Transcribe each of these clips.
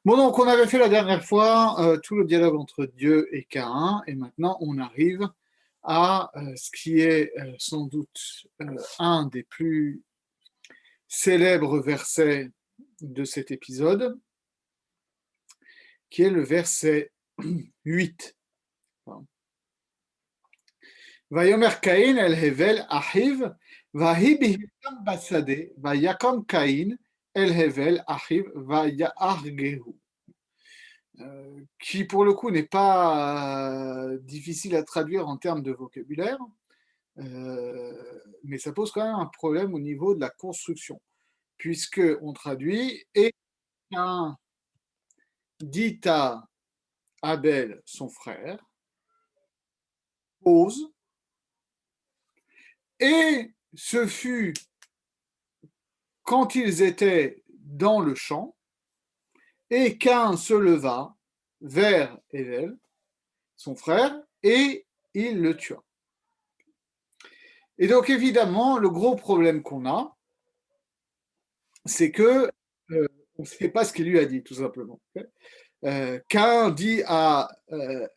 Bon, donc on avait fait la dernière fois tout le dialogue entre Dieu et Caïn, et maintenant on arrive à ce qui est sans doute un des plus célèbres versets de cet épisode, qui est le verset 8. Vayomer Caïn el hevel achiv, vahi bihitam basade, vayakam Caïn el hevel achiv, vayahargehu. Qui pour le coup n'est pas difficile à traduire en termes de vocabulaire, mais ça pose quand même un problème au niveau de la construction, puisque on traduit et un dit à Abel son frère, pose, et ce fut quand ils étaient dans le champ, et Caïn se leva vers Abel, son frère, et il le tua. Et donc, évidemment, le gros problème qu'on a, c'est que on ne sait pas ce qu'il lui a dit, tout simplement. Caïn dit à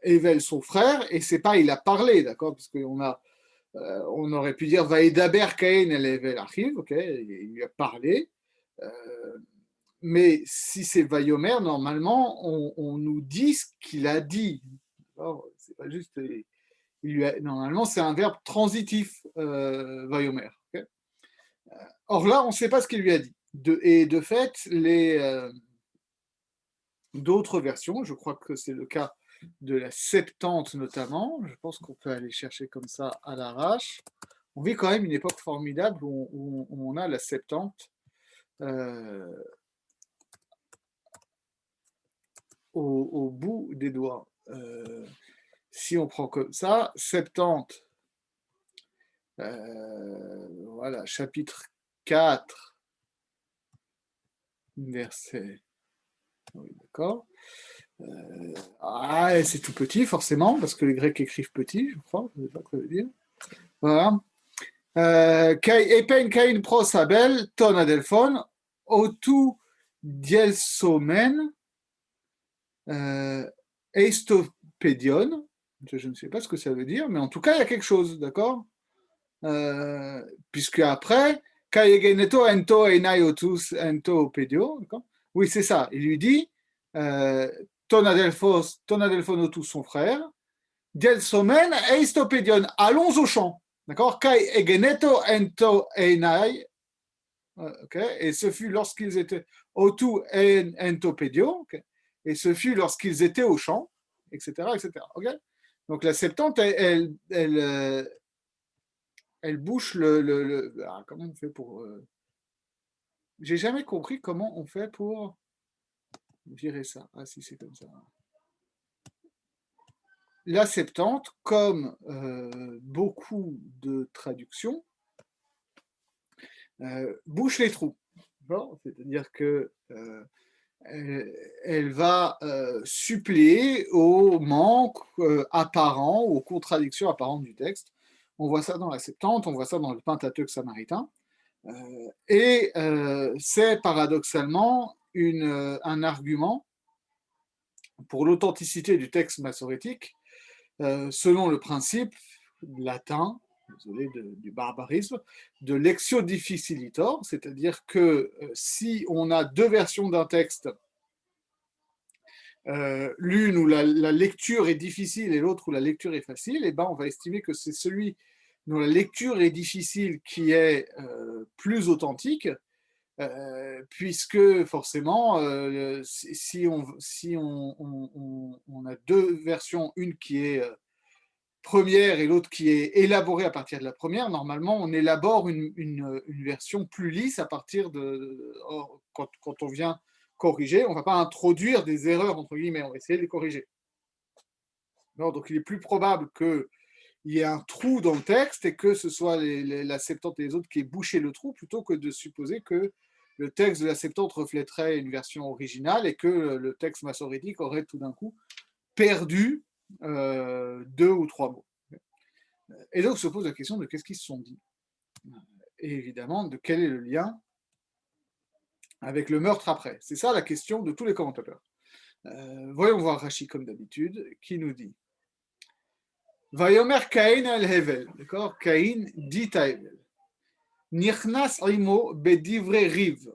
Ével, son frère, et c'est pas il a parlé, d'accord, parce on aurait pu dire Vaïdaber Caïn el Ével arrive, ok, il lui a parlé. Mais si c'est Vayomer, normalement, on nous dit ce qu'il a dit. C'est pas juste. Normalement, c'est un verbe transitif, Vayomer. Okay. Or là, on ne sait pas ce qu'il lui a dit. Et de fait, d'autres versions, je crois que c'est le cas de la Septante notamment, je pense qu'on peut aller chercher comme ça à l'arrache. On vit quand même une époque formidable où on a la Septante au bout des doigts. Si on prend comme ça, Septante, voilà, chapitre 4, verset. Oui, d'accord. C'est tout petit, forcément, parce que les Grecs écrivent petit, je crois. Je ne sais pas quoi dire. Voilà. Epen Cain pros Abel, ton adelphon, otu dielsomen, eistopédion. Je ne sais pas ce que ça veut dire, mais en tout cas, il y a quelque chose, d'accord, puisque après, Kayegeneto ento enaiotus ento pedio, d'accord. Oui, c'est ça. Il lui dit ton adelphonotus, son frère, Dielsomen eistopédion, allons au champ, d'accord. Kai egeneto ento enai, ok, et ce fut lorsqu'ils étaient otu ento pedio, okay, et ce fut lorsqu'ils étaient au champ, etc., etc. Ok. Donc la Septante, elle bouche comment on fait pour j'ai jamais compris comment on fait pour virer ça. Ah si, c'est comme ça. La Septante, comme beaucoup de traductions, bouche les trous. Bon, c'est-à-dire que elle va suppléer aux manques apparents, aux contradictions apparentes du texte. On voit ça dans la Septante, on voit ça dans le Pentateuque samaritain. Et c'est paradoxalement un argument pour l'authenticité du texte massorétique, selon le principe latin, désolé du barbarisme, de lectio difficilitor, c'est-à-dire que si on a deux versions d'un texte, l'une où la lecture est difficile et l'autre où la lecture est facile, et ben on va estimer que c'est celui dont la lecture est difficile qui est plus authentique, puisque forcément, si on a deux versions, une qui est première et l'autre qui est élaborée à partir de la première, normalement, on élabore une version plus lisse à partir quand on vient corriger. On ne va pas introduire des erreurs, entre guillemets, on va essayer de les corriger. Non, donc il est plus probable qu'il y ait un trou dans le texte et que ce soit la Septante et les autres qui aient bouché le trou, plutôt que de supposer que le texte de la Septante reflèterait une version originale et que le texte massorétique aurait tout d'un coup perdu deux ou trois mots. Et donc se pose la question de qu'est-ce qu'ils se sont dit. Et évidemment, de quel est le lien avec le meurtre après. C'est ça la question de tous les commentateurs. Voyons voir Rashi comme d'habitude, qui nous dit Vayomer Caïn al Hevel, d'accord? Caïn dit à Hevel Nichnas imo bedivre riv.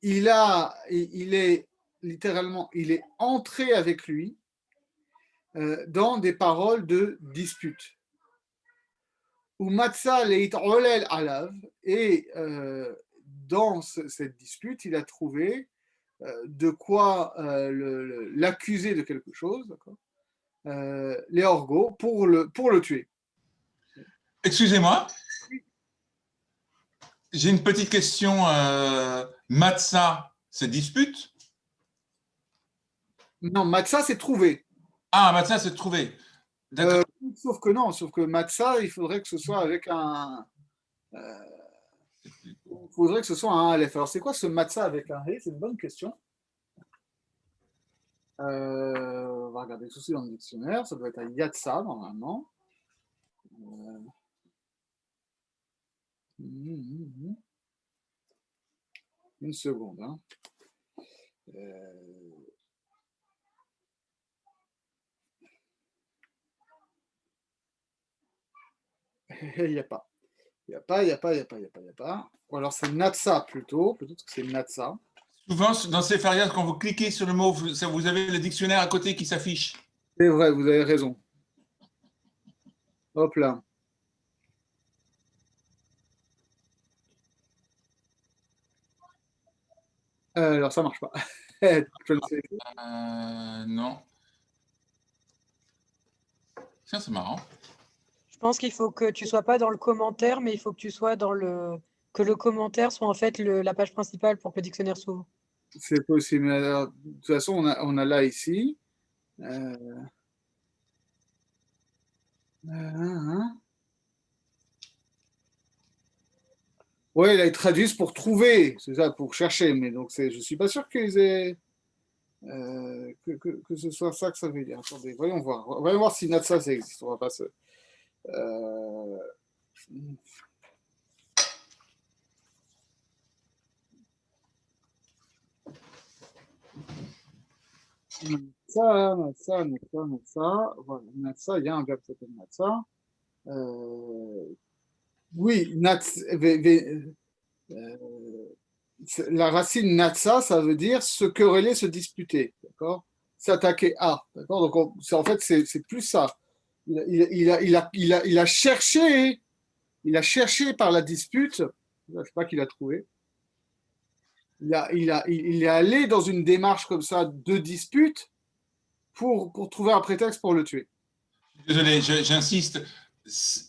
Il est littéralement, il est entré avec lui dans des paroles de dispute. Ou matza leit olel alav, et dans cette dispute, il a trouvé de quoi l'accuser de quelque chose, d'accord, les orgos, pour le tuer. Excusez-moi, j'ai une petite question. Matzah, c'est dispute? Non, matza, c'est trouvé. Ah, matzah, c'est trouvé. D'accord. Sauf que non, sauf que matza, il faudrait que ce soit avec un. Il faudrait que ce soit un aleph. Alors, c'est quoi ce matza avec un ré? C'est une bonne question. On va regarder tout de suite dans le dictionnaire. Ça doit être un yatsa, normalement. Une seconde. Hein. Il n'y a pas. Il n'y a pas, il n'y a pas, il n'y a pas, il n'y a pas, il n'y a pas. Ou alors c'est Natsa plutôt. Peut-être que c'est Natsa. Souvent, dans ces férias, quand vous cliquez sur le mot, vous avez le dictionnaire à côté qui s'affiche. C'est vrai, vous avez raison. Hop là. Alors ça marche pas. Non. Tiens, c'est marrant. Je pense qu'il faut que tu sois pas dans le commentaire, mais il faut que tu sois dans que le commentaire soit en fait la page principale pour que le dictionnaire s'ouvre. C'est possible. Alors, de toute façon, on a là ici. Oui, là, ils traduisent pour trouver, c'est ça, pour chercher. Mais donc, je suis pas sûr qu'ils aient. Que ce soit ça que ça veut dire. Attendez, voyons voir. Voyons voir si Natsa ça existe. On va pas se. Natsa. Voilà, Natsa, il y a un verbe qui s'appelle Natsa. Oui, la racine Natsa, ça veut dire se quereller, se disputer. D'accord? S'attaquer à. D'accord? Donc, en fait, c'est plus ça. Il a cherché. Il a cherché par la dispute. Je ne sais pas qu'il a trouvé. Il est allé dans une démarche comme ça de dispute pour trouver un prétexte pour le tuer. Désolé, j'insiste.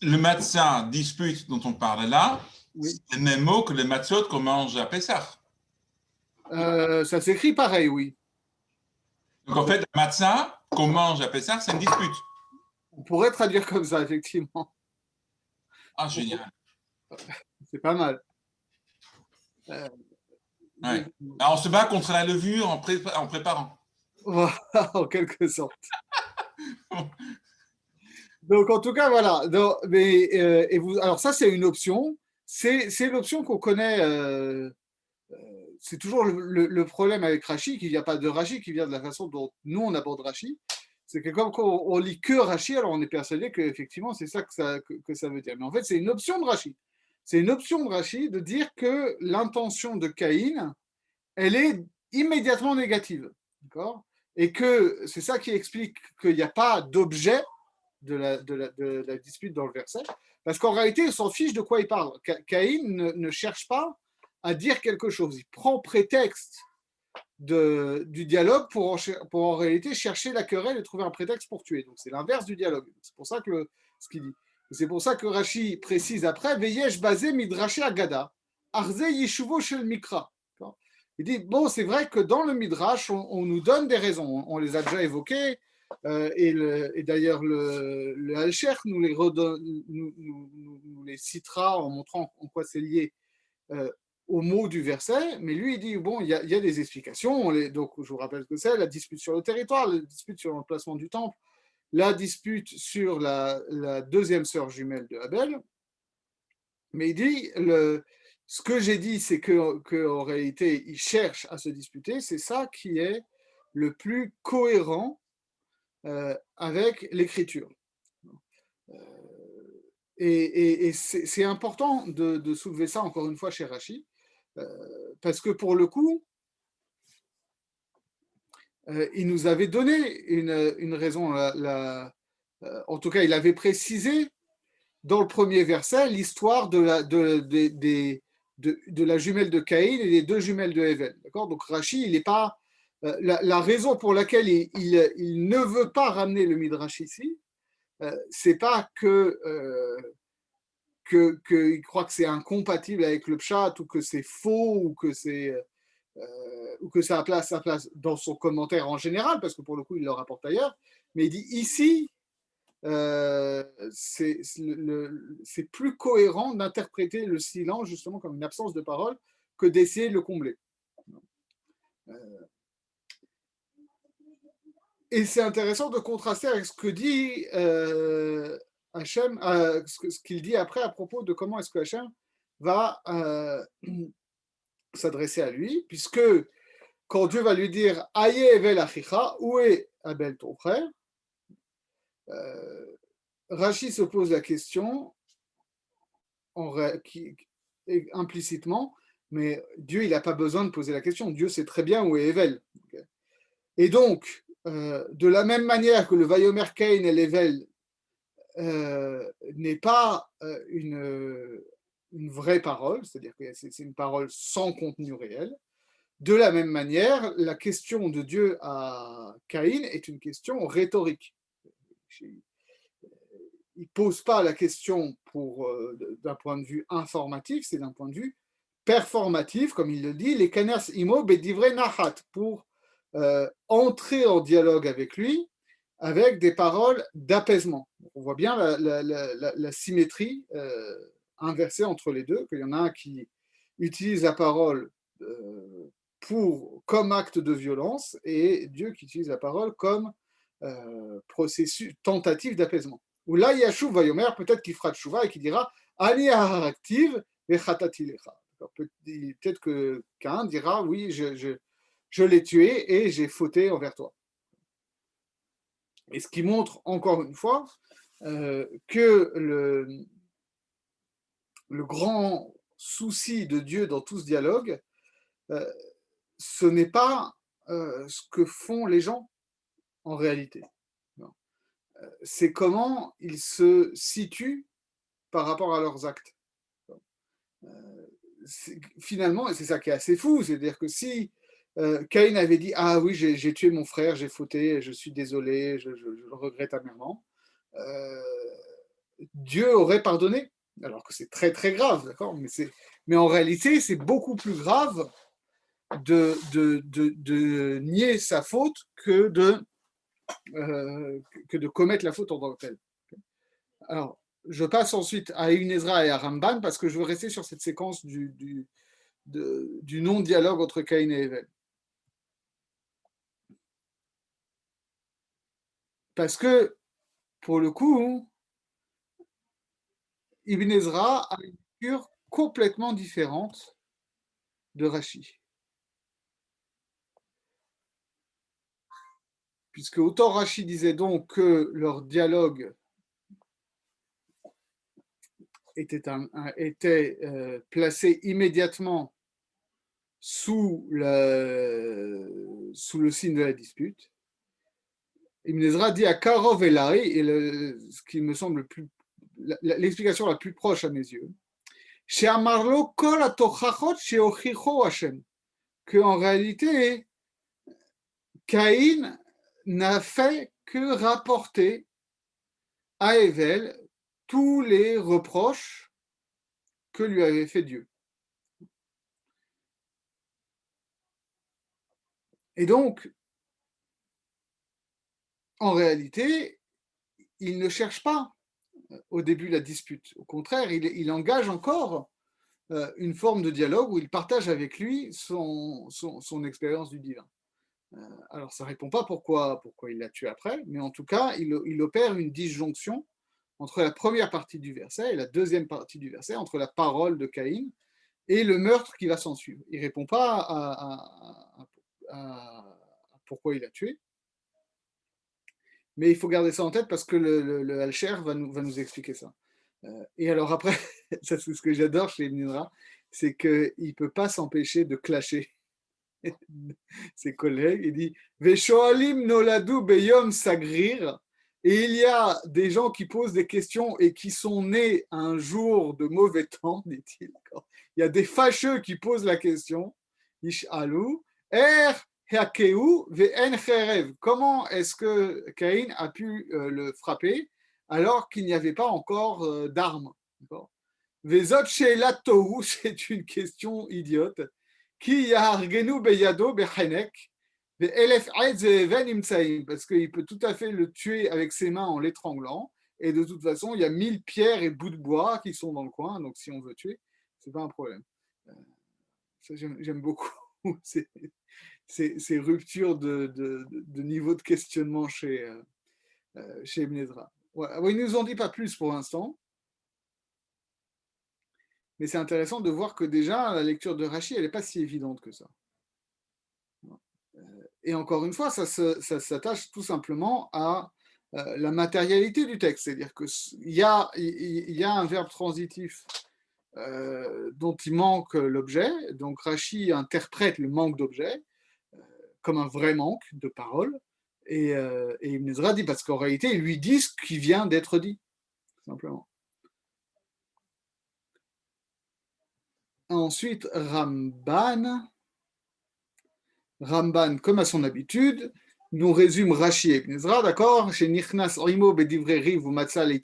Le matzah, dispute dont on parle là, Oui. c'est le même mot que le matzot qu'on mange à Pessah. Ça s'écrit pareil, oui. Donc en fait, le matzah qu'on mange à Pessah, c'est une dispute. On pourrait traduire comme ça, effectivement. Ah, génial. C'est pas mal. Ouais. Alors, on se bat contre la levure en préparant. Voilà, en quelque sorte. Donc, en tout cas, voilà. Donc, alors, ça, c'est une option. C'est l'option qu'on connaît. C'est toujours le problème avec Rashi, qu'il n'y a pas de Rashi qui vient de la façon dont nous, on aborde Rashi. C'est que comme on lit que Rashi, alors on est persuadé qu'effectivement, c'est ça que ça veut dire. Mais en fait, c'est une option de Rashi. C'est une option de Rashi de dire que l'intention de Caïn, elle est immédiatement négative. D'accord? Et que c'est ça qui explique qu'il n'y a pas d'objet de la dispute dans le verset. Parce qu'en réalité, il s'en fiche de quoi il parle. Caïn ne cherche pas à dire quelque chose. Il prend prétexte du dialogue pour en réalité chercher la querelle et trouver un prétexte pour tuer. Donc c'est l'inverse du dialogue. C'est pour ça que ce qu'il dit. C'est pour ça que Rashi précise après Veyesh basé midraché agada, arze yeshuvo shel mikra. Il dit bon, c'est vrai que dans le midrash, on nous donne des raisons. On les a déjà évoquées. Et d'ailleurs, le Alcher nous les citera en montrant en quoi c'est lié au mot du verset, mais lui, il dit, bon, il y a des explications. Donc, je vous rappelle ce que c'est, la dispute sur le territoire, la dispute sur l'emplacement du temple, la dispute sur la deuxième sœur jumelle de Abel. Mais il dit, ce que j'ai dit, c'est qu'en réalité, il cherche à se disputer. C'est ça qui est le plus cohérent avec l'écriture. Et c'est important de soulever ça encore une fois chez Rashi, parce que pour le coup, il nous avait donné une raison. En tout cas, il avait précisé dans le premier verset l'histoire de la jumelle de Caïn et les deux jumelles de Hevel. D'accord. Donc Rashi, il n'est pas la raison pour laquelle il ne veut pas ramener le Midrash ici, c'est pas qu'il croit que c'est incompatible avec le pshat ou que c'est faux ou que ça a sa place dans son commentaire en général, parce que pour le coup, il le rapporte ailleurs. Mais il dit ici, c'est plus cohérent d'interpréter le silence justement comme une absence de parole que d'essayer de le combler. Et c'est intéressant de contraster avec ce que dit Hachem, ce qu'il dit après à propos de comment est-ce que Hachem va s'adresser à lui, puisque quand Dieu va lui dire Aye Evel Achicha, où est Abel ton frère, Rashi se pose la question implicitement, mais Dieu, il n'a pas besoin de poser la question. Dieu sait très bien où est Evel. Et donc, de la même manière que le Vayomer Cain et l'Evel n'est pas une vraie parole, c'est-à-dire que c'est une parole sans contenu réel, de la même manière, la question de Dieu à Caïn est une question rhétorique. Il ne pose pas la question d'un point de vue informatif, c'est d'un point de vue performatif, comme il le dit, les kanas imo bedivre nahat, pour entrer en dialogue avec lui avec des paroles d'apaisement. On voit bien la symétrie inversée entre les deux, qu'il y en a un qui utilise la parole comme acte de violence et Dieu qui utilise la parole comme processus, tentative d'apaisement. Ou là, Yashuv Vayomer, peut-être qu'il fera tchouva et qu'il dira Ani haraktiv vechatatilecha. Peut-être que Cain dira oui, je l'ai tué et j'ai fauté envers toi. Et ce qui montre encore une fois que le grand souci de Dieu dans tout ce dialogue, ce n'est pas ce que font les gens en réalité. C'est comment ils se situent par rapport à leurs actes. Finalement, et c'est ça qui est assez fou, c'est-à-dire que si Caïn avait dit ah oui, j'ai tué mon frère, j'ai fauté, je suis désolé, je le regrette amèrement, Dieu aurait pardonné, alors que c'est très très grave, d'accord, mais en réalité, c'est beaucoup plus grave de nier sa faute que de commettre la faute en tant que telle. Alors, je passe ensuite à Ibn Ezra et à Ramban parce que je veux rester sur cette séquence du non-dialogue entre Caïn et Hevel. Parce que, pour le coup, Ibn Ezra a une lecture complètement différente de Rashi. Puisque autant Rashi disait donc que leur dialogue était placé immédiatement sous le signe de la dispute. Ibn Ezra dit à Karov Elai, et ce qui me semble l'explication la plus proche à mes yeux, chez Amarlo Kol Atochachot chez Ochicho Hashem, qu'en réalité, Caïn n'a fait que rapporter à Hevel tous les reproches que lui avait fait Dieu. Et donc, en réalité, il ne cherche pas au début la dispute. Au contraire, il engage encore une forme de dialogue où il partage avec lui son expérience du divin. Alors, ça ne répond pas pourquoi il l'a tué après, mais en tout cas, il opère une disjonction entre la première partie du verset et la deuxième partie du verset, entre la parole de Caïn et le meurtre qui va s'en suivre. Il ne répond pas à pourquoi il a tué, mais il faut garder ça en tête parce que le Alcher va nous expliquer ça. Et alors après, ça c'est ce que j'adore chez Ibn Ezra, c'est qu'il ne peut pas s'empêcher de clasher ses collègues. Il dit Veshoalim noladu beyom sagrir. Et il y a des gens qui posent des questions et qui sont nés un jour de mauvais temps, dit-il. Il y a des fâcheux qui posent la question. Ish'alu, hakeu ve'en cherev. Comment est-ce que Caïn a pu le frapper alors qu'il n'y avait pas encore d'armes? Vezot she'elat tohu, c'est une question idiote. Qui yargenu beyado bechenek parce qu'il peut tout à fait le tuer avec ses mains en l'étranglant. Et de toute façon, il y a 1000 pierres et bouts de bois qui sont dans le coin. Donc, si on veut tuer, c'est pas un problème. Ça, j'aime beaucoup ces ruptures de niveau de questionnement chez Ibn Ezra. Ouais, ils ne nous en disent pas plus pour l'instant. Mais c'est intéressant de voir que déjà, la lecture de Rashi, elle n'est pas si évidente que ça. Et encore une fois, ça s'attache tout simplement à la matérialité du texte. C'est-à-dire qu'il y a un verbe transitif dont il manque l'objet. Donc Rashi interprète le manque d'objet comme un vrai manque de parole. Et Ibn Ezra dit, parce qu'en réalité, il lui dit ce qui vient d'être dit, simplement. Ensuite, Ramban, comme à son habitude, nous résume Rashi et Ibn Ezra, d'accord? Chez Nichnas Rimo Bedivre Riv ou Matzah Leit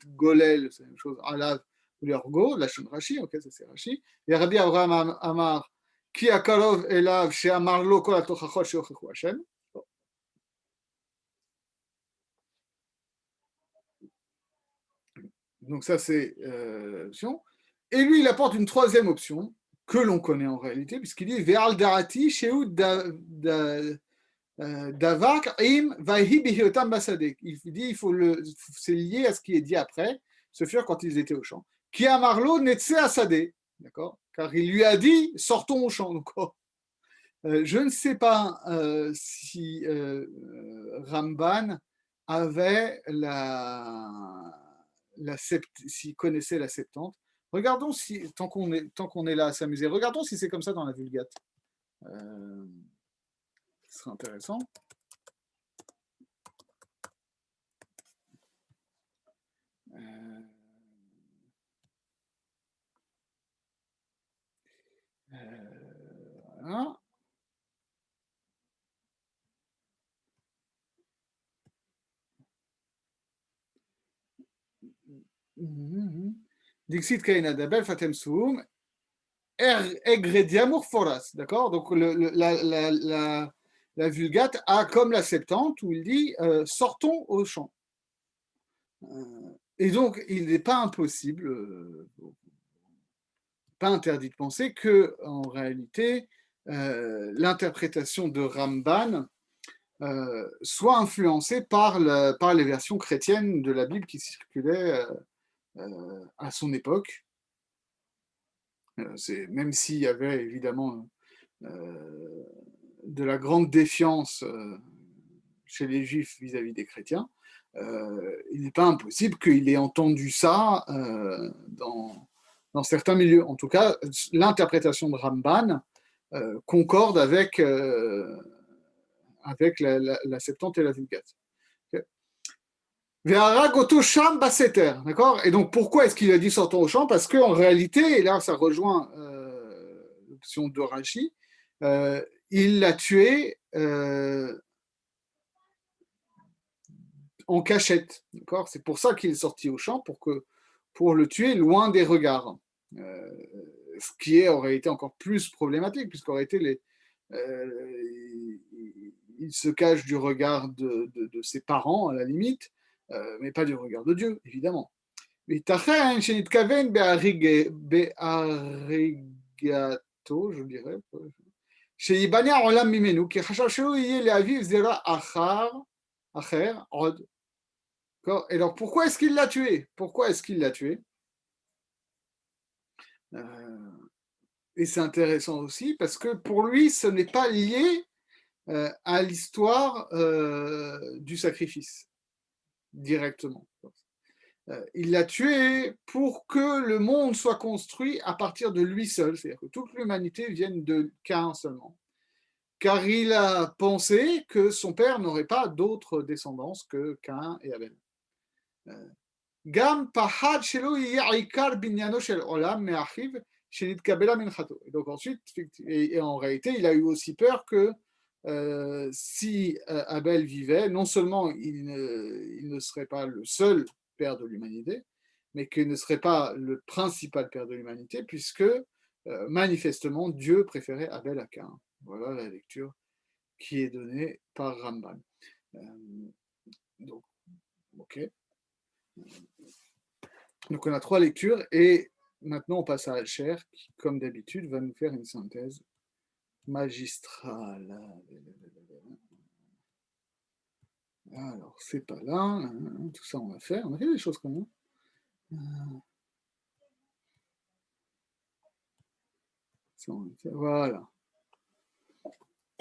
Golel, c'est la même chose, Alav ou L'Orgo, la chaîne Rashi, ok, ça c'est Rashi. Et Rabbi Avraham Amar, Ki Akarov Elav, chez Amarlo Kol Atochachot, chez Ochechu Hashem. Donc ça c'est option. Et lui, il apporte une troisième option que l'on connaît en réalité, puisqu'il dit Ve'al Darati, Shehu Davak im vahi bihiotam basadek. Il dit c'est lié à ce qui est dit après, ce furent quand ils étaient au champ. Qui amarlo netse asade, d'accord? Car il lui a dit sortons au champ. Donc, je ne sais pas si Ramban avait s'il connaissait la Septante. Regardons si tant qu'on est là à s'amuser, regardons si c'est comme ça dans la Vulgate. Ce serait intéressant. Voilà. Dixit Kaina Dabel Fatem Soum Egrediamour Foras, d'accord? Donc la Vulgate a comme la Septante où il dit sortons au champ. Et donc il n'est pas impossible, pas interdit de penser que en réalité l'interprétation de Ramban soit influencée par les versions chrétiennes de la Bible qui circulaient à son époque. Même s'il y avait évidemment de la grande défiance chez les Juifs vis-à-vis des chrétiens, il n'est pas impossible qu'il ait entendu ça dans certains milieux. En tout cas, l'interprétation de Ramban concorde avec la Septante et la Vulgate. D'accord? Et donc, pourquoi est-ce qu'il a dit sortons au champ? Parce qu'en réalité, et là, ça rejoint l'option de Rashi, il l'a tué en cachette. D'accord? C'est pour ça qu'il est sorti au champ, pour le tuer loin des regards. Ce qui est en réalité encore plus problématique, puisqu'en réalité, il se cache du regard de ses parents, à la limite, mais pas du regard de Dieu, évidemment. ייתכן שנתכוון בהריגתו, je dirais, שיבנה העולם ממנו, כי חשב שהוא יהיה לאביו זרע אחר עוד. Et alors, pourquoi est-ce qu'il l'a tué? Pourquoi est-ce qu'il l'a tué? Et c'est intéressant aussi parce que pour lui, ce n'est pas lié à l'histoire du sacrifice directement. Il l'a tué pour que le monde soit construit à partir de lui seul, c'est-à-dire que toute l'humanité vienne de Caïn seulement. Car il a pensé que son père n'aurait pas d'autre descendance que Caïn et Abel. Gam pahad shelo yeh ikar binyano shel olam me'achiv shenitkabela minchato. Et donc ensuite, et en réalité, il a eu aussi peur que si Abel vivait, non seulement il ne serait pas le seul père de l'humanité, mais qu'il ne serait pas le principal père de l'humanité, puisque manifestement Dieu préférait Abel à Caïn. Voilà la lecture qui est donnée par Ramban. Donc, ok. Donc on a 3 lectures et maintenant on passe à Alcher qui, comme d'habitude, va nous faire une synthèse magistrale. Alors, c'est pas là, tout ça on va faire. On a fait des choses comme ça. Voilà.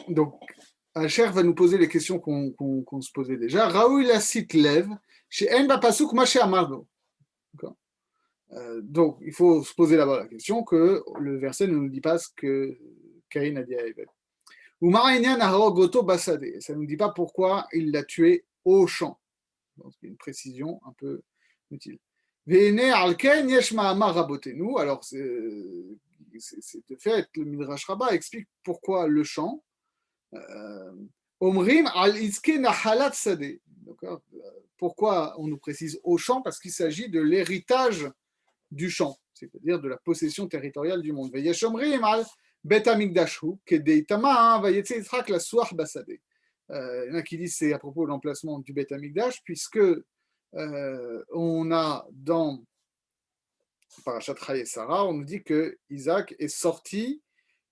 Donc, Alcher va nous poser les questions qu'on se posait déjà. Raoul la cite lève chez Enba Pasuk Maché Amardo. Donc, il faut se poser d'abord la question que le verset ne nous dit pas ce que Caïn a dit à Abel. Ça ne nous dit pas pourquoi il l'a tué au champ. Donc, c'est une précision un peu utile. Alors, c'est de fait, le Midrash Rabbah explique pourquoi le champ. Omrim al iske nahalat sadeh. Pourquoi on nous précise au champ? Parce qu'il s'agit de l'héritage du champ, c'est-à-dire de la possession territoriale du monde. Il y en a qui disent c'est à propos de l'emplacement du Bet Amikdash, puisque on a dans Parashat Chayei Sarah, on nous dit que Isaac est sorti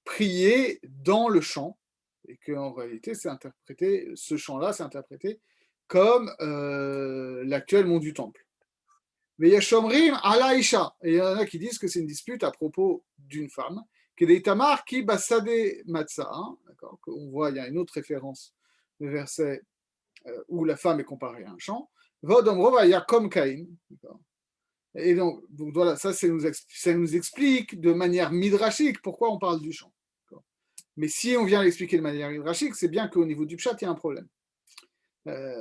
prier dans le champ, et qu'en réalité, ce champ-là, c'est interprété comme l'actuel mont du Temple. Mais il y a Shomrim ala Isha, et il y en a qui disent que c'est une dispute à propos d'une femme, qui est des Tamar qui basade matzah, d'accord, on voit, il y a une autre référence, le verset où la femme est comparée à un champ, Vodomrova Yakom Caïn, et donc voilà, ça nous explique de manière midrashique pourquoi on parle du champ. Mais si on vient l'expliquer de manière midrashique, c'est bien qu'au niveau du pshat, il y a un problème.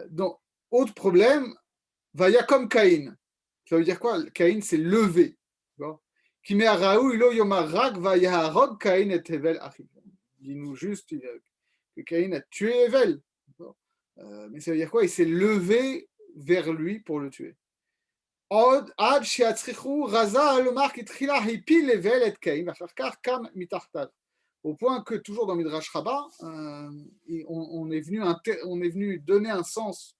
Donc, autre problème, va Yakom Caïn. Ça veut dire quoi? Caïn s'est levé. Dis-nous juste que Caïn a tué Evel. Mais ça veut dire quoi? Il s'est levé vers lui pour le tuer. Au point que, toujours dans Midrash Rabbah, on est venu donner un sens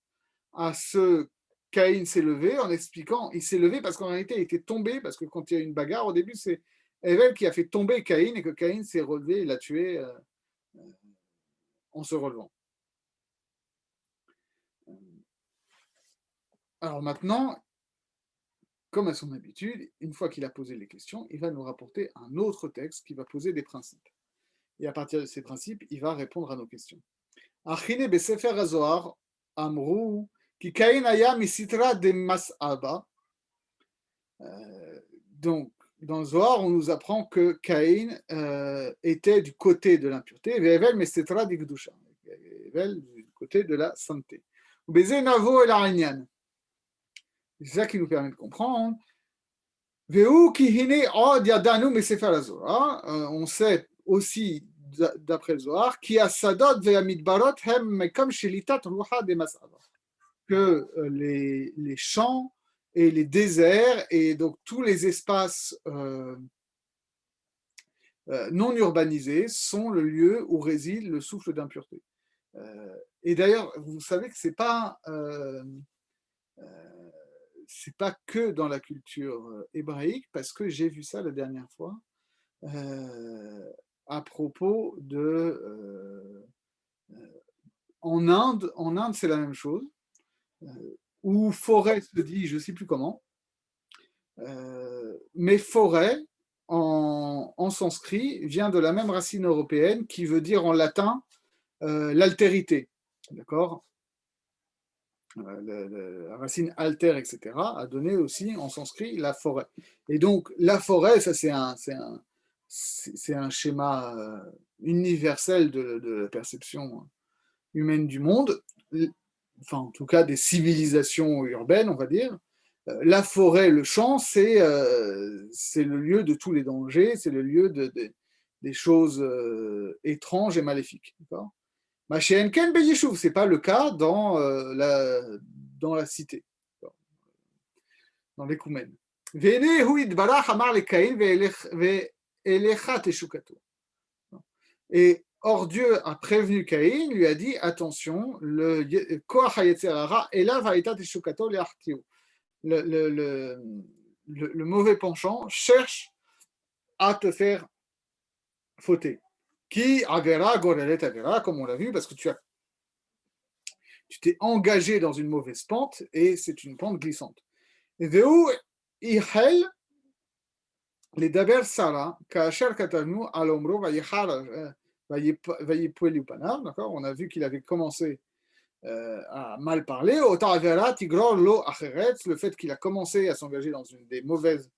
à ce Caïn s'est levé en expliquant il s'est levé parce qu'en réalité il était tombé, parce que quand il y a une bagarre au début c'est Evel qui a fait tomber Caïn et que Caïn s'est relevé et l'a tué en se relevant. Alors maintenant, comme à son habitude, une fois qu'il a posé les questions, il va nous rapporter un autre texte qui va poser des principes. Et à partir de ces principes, il va répondre à nos questions. Achine besefer hazohar amrou ki Caïn aya misitra de mas'aba. Donc, dans le Zohar, on nous apprend que Caïn était du côté de l'impureté, et Evel misitra de Gdusha. Evel du côté de la sainteté. Beze navo el arignan. C'est ça qui nous permet de comprendre. On sait aussi, d'après le Zohar, que les champs et les déserts et donc tous les espaces non urbanisés sont le lieu où réside le souffle d'impureté. Et d'ailleurs, vous savez que c'est pas que dans la culture hébraïque, parce que j'ai vu ça la dernière fois à propos de en Inde, c'est la même chose, où forêt se dit, je ne sais plus comment, mais forêt en sanskrit vient de la même racine européenne qui veut dire en latin l'altérité. D'accord? La racine alter, etc., a donné aussi en sanskrit la forêt. Et donc, la forêt, ça c'est un schéma universel de la perception humaine du monde, enfin, en tout cas des civilisations urbaines, on va dire. La forêt, le champ, c'est le lieu de tous les dangers, c'est le lieu des choses étranges et maléfiques. D'accord? Ma chez Enken Beyishuv, ce n'est pas le cas dans la cité, dans l'écoumène. Et or Dieu a prévenu Caïn, lui a dit attention, le mauvais penchant cherche à te faire fauter. Qui avera gorelet avera, comme on l'a vu, parce que tu t'es engagé dans une mauvaise pente et c'est une pente glissante. Veu ihel les daber Sarah, kasher katanu alomro vayipoli panav, d'accord? On a vu qu'il avait commencé à mal parler. Otavera tigror lo acheret, le fait qu'il a commencé à s'engager dans une des mauvaises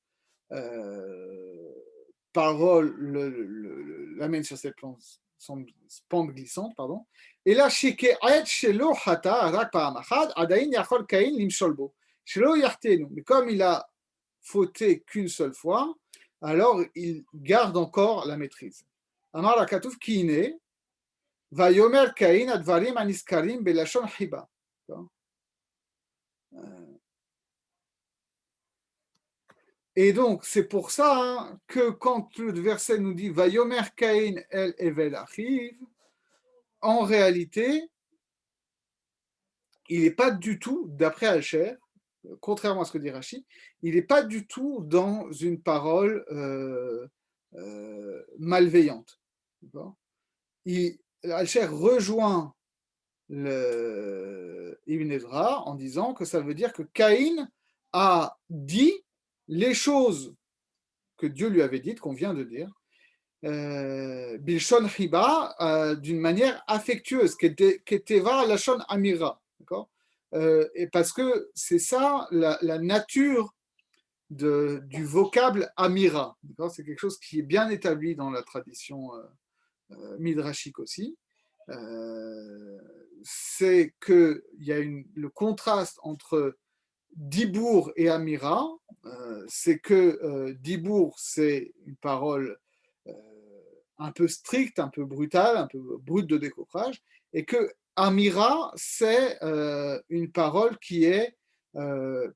paroles l'amène sur cette pente glissante, pardon. Et là, mais comme il a fauté qu'une seule fois, alors il garde encore la maîtrise. Amar la katouf kiine, vayomer Caïn advarim aniskarim belashon hiba. Et donc, c'est pour ça que quand le verset nous dit Vayomer Caïn el Evel Achiv, en réalité, il n'est pas du tout, d'après Alcher, contrairement à ce que dit Rachid, il n'est pas du tout dans une parole malveillante. Alcher rejoint Ibn Ezra en disant que ça veut dire que Caïn a dit les choses que Dieu lui avait dites, qu'on vient de dire, Bilshon Hiba, d'une manière affectueuse, Keteva Lashon Amira, d'accord, et parce que c'est ça la nature du vocable Amira, d'accord, c'est quelque chose qui est bien établi dans la tradition midrashique aussi. C'est qu'il y a le contraste entre Dibour et Amira, c'est que Dibour, c'est une parole un peu stricte, un peu brutale, un peu brute de décoffrage, et que Amira, c'est une parole qui est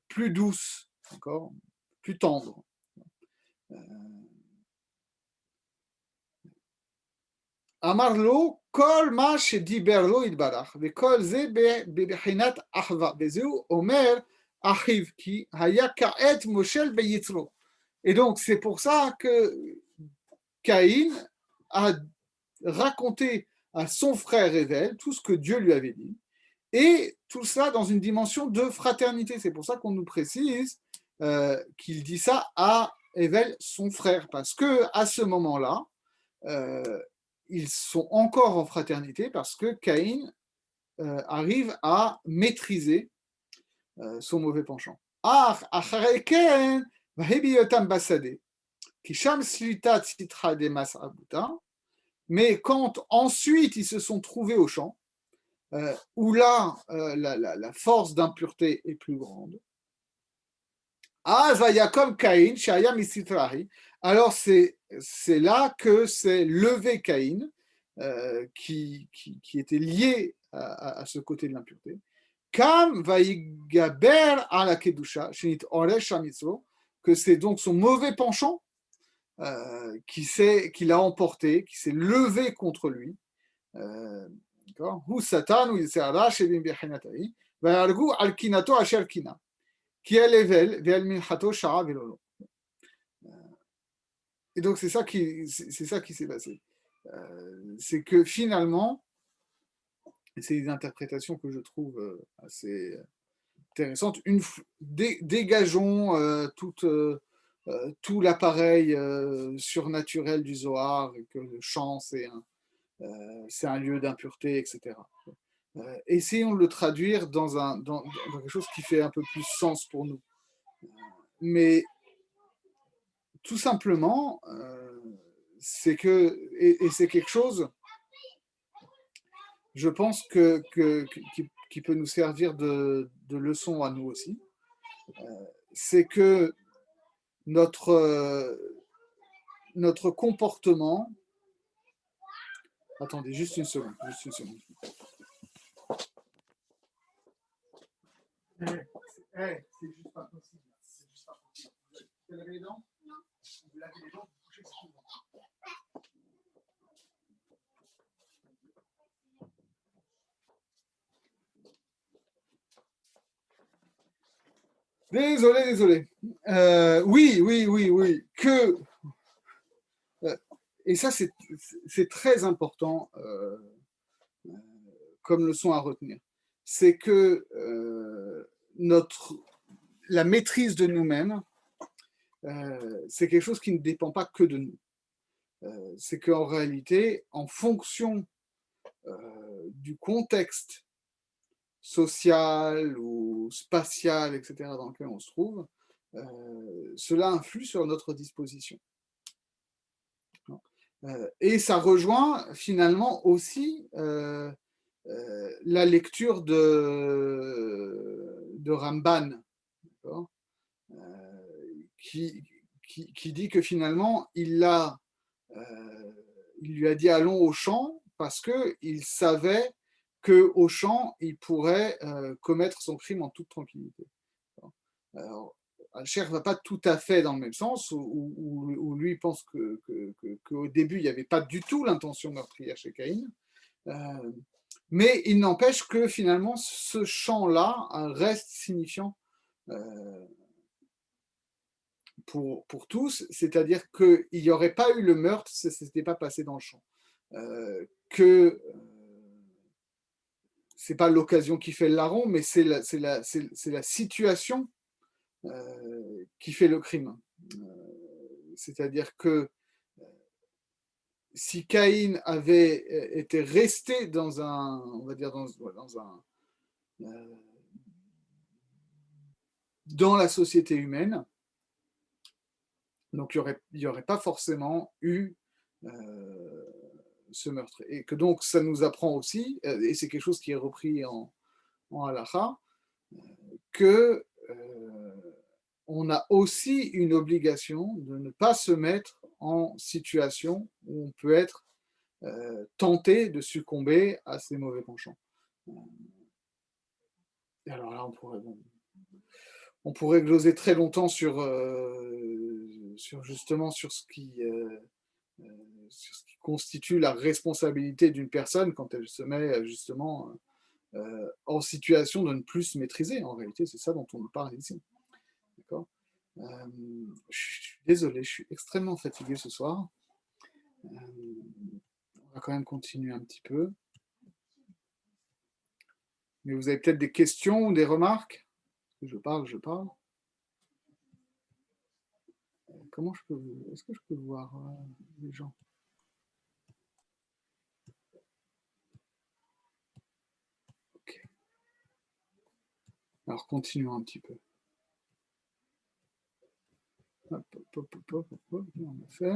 plus douce, d'accord, plus tendre. Amarlo, kol ma shediberlo idbarach, vekol ze bebechinat achva, vezeu omer achiv ki haya kaet moshel beyitro. Et donc c'est pour ça que Caïn a raconté à son frère Ével tout ce que Dieu lui avait dit, et tout ça dans une dimension de fraternité. C'est pour ça qu'on nous précise qu'il dit ça à Ével, son frère, parce que à ce moment-là, ils sont encore en fraternité parce que Caïn arrive à maîtriser son mauvais penchant. Mais quand ensuite ils se sont trouvés au champ, où là la force d'impureté est plus grande, alors c'est là que c'est levé Caïn, qui était lié à ce côté de l'impureté. Kam vaïgaber à la kedusha, shenit oresh amitzro, que c'est donc son mauvais penchant qui l'a emporté, qui s'est levé contre lui. Hu satan ou yisera shebim bechinatahi, vayargu al kinato asher kina, qui est level ve'al minchato shara velolo. Et donc c'est ça qui s'est passé. C'est que finalement, et c'est des interprétations que je trouve assez intéressantes, dégageons toute tout l'appareil surnaturel du Zohar, et que le chant, c'est un lieu d'impureté, etc. Essayons de le traduire dans quelque chose qui fait un peu plus sens pour nous. Mais tout simplement, c'est que, et c'est quelque chose, je pense, qui peut nous servir de leçon à nous aussi, c'est que notre comportement... Attendez, juste une seconde. C'est juste pas possible. Vous lavez les dents? Non. Vous lavez les dents, vous couchez souvent. Désolé. Oui. Et ça, c'est très important comme leçon à retenir. C'est que la maîtrise de nous-mêmes, c'est quelque chose qui ne dépend pas que de nous. C'est qu'en réalité, en fonction du contexte social ou spatial, etc., dans lequel on se trouve, cela influe sur notre disposition. Et ça rejoint finalement aussi la lecture de Ramban, qui dit que finalement, il lui a dit allons au champ parce qu'il savait qu'au champ, il pourrait commettre son crime en toute tranquillité. Alors, Al-Sher ne va pas tout à fait dans le même sens, où lui pense qu'au début, il n'y avait pas du tout l'intention meurtrière chez Caïn. Mais il n'empêche que finalement, ce champ-là reste signifiant pour tous, c'est-à-dire qu'il n'y aurait pas eu le meurtre si ce n'était pas passé dans le champ. Que c'est pas l'occasion qui fait le larron, mais c'est la situation qui fait le crime. C'est-à-dire que si Caïn avait été resté dans un, on va dire dans la société humaine, donc il n'y aurait pas forcément eu ce meurtre. Et que donc ça nous apprend aussi, et c'est quelque chose qui est repris en halakha, que on a aussi une obligation de ne pas se mettre en situation où on peut être tenté de succomber à ces mauvais penchants. Et alors là, on pourrait gloser très longtemps sur justement sur ce qui constitue la responsabilité d'une personne quand elle se met justement en situation de ne plus se maîtriser. En réalité, c'est ça dont on nous parle ici. D'accord. Je suis désolé, je suis extrêmement fatigué ce soir. On va quand même continuer un petit peu. Mais vous avez peut-être des questions ou des remarques? Je parle. Comment je peux... Est-ce que je peux voir les gens? Ok. Alors, continuons un petit peu. Hop, on a fait.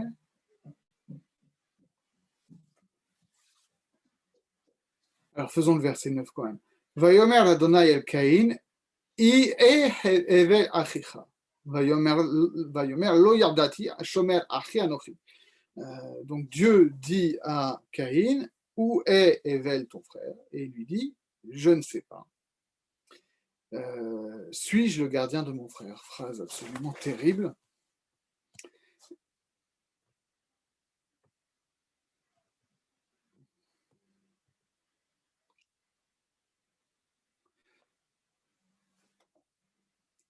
Alors, faisons le verset 9 quand même. Vayomer Adonai el Caïn, I evel achicha. Vayomer lo yardati, shomer achi anochi. Donc Dieu dit à Caïn, où est Evel ton frère? Et il lui dit, je ne sais pas. Suis-je le gardien de mon frère? Phrase absolument terrible.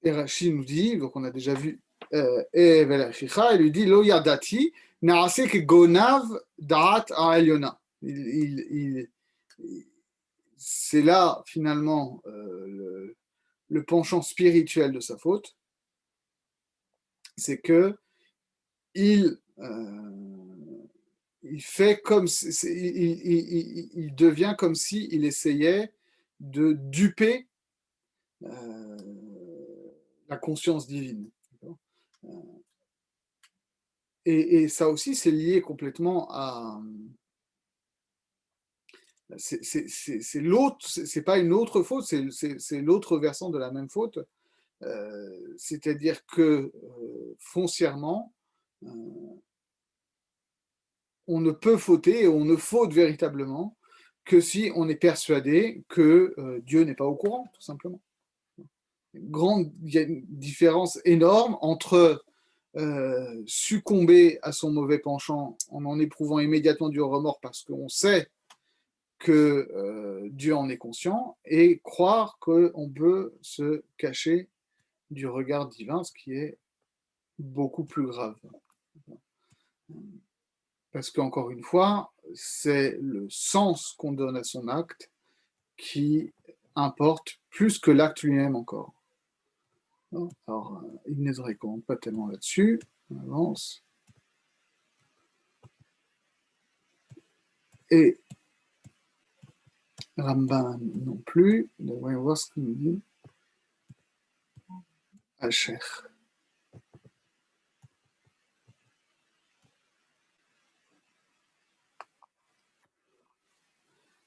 Et Rashi nous dit, donc on a déjà vu Evel Achicha, il lui dit, Lo yadati, naasek gonav da'at ha'elyona. C'est là finalement le penchant spirituel de sa faute, c'est que il fait comme il devient comme s'il essayait de duper la conscience divine. Et ça aussi, c'est lié complètement à. C'est l'autre, c'est pas une autre faute, c'est l'autre versant de la même faute. C'est-à-dire que foncièrement, on ne peut fauter et on ne faute véritablement que si on est persuadé que Dieu n'est pas au courant, tout simplement. Il y a une différence énorme entre succomber à son mauvais penchant en éprouvant immédiatement du remords parce qu'on sait que Dieu en est conscient et croire qu'on peut se cacher du regard divin, ce qui est beaucoup plus grave. Parce qu'encore une fois, c'est le sens qu'on donne à son acte qui importe plus que l'acte lui-même encore. Alors, il ne se raconte pas tellement là-dessus. On avance. Et Ramban non plus. On va voir ce qu'il nous dit. Hacher.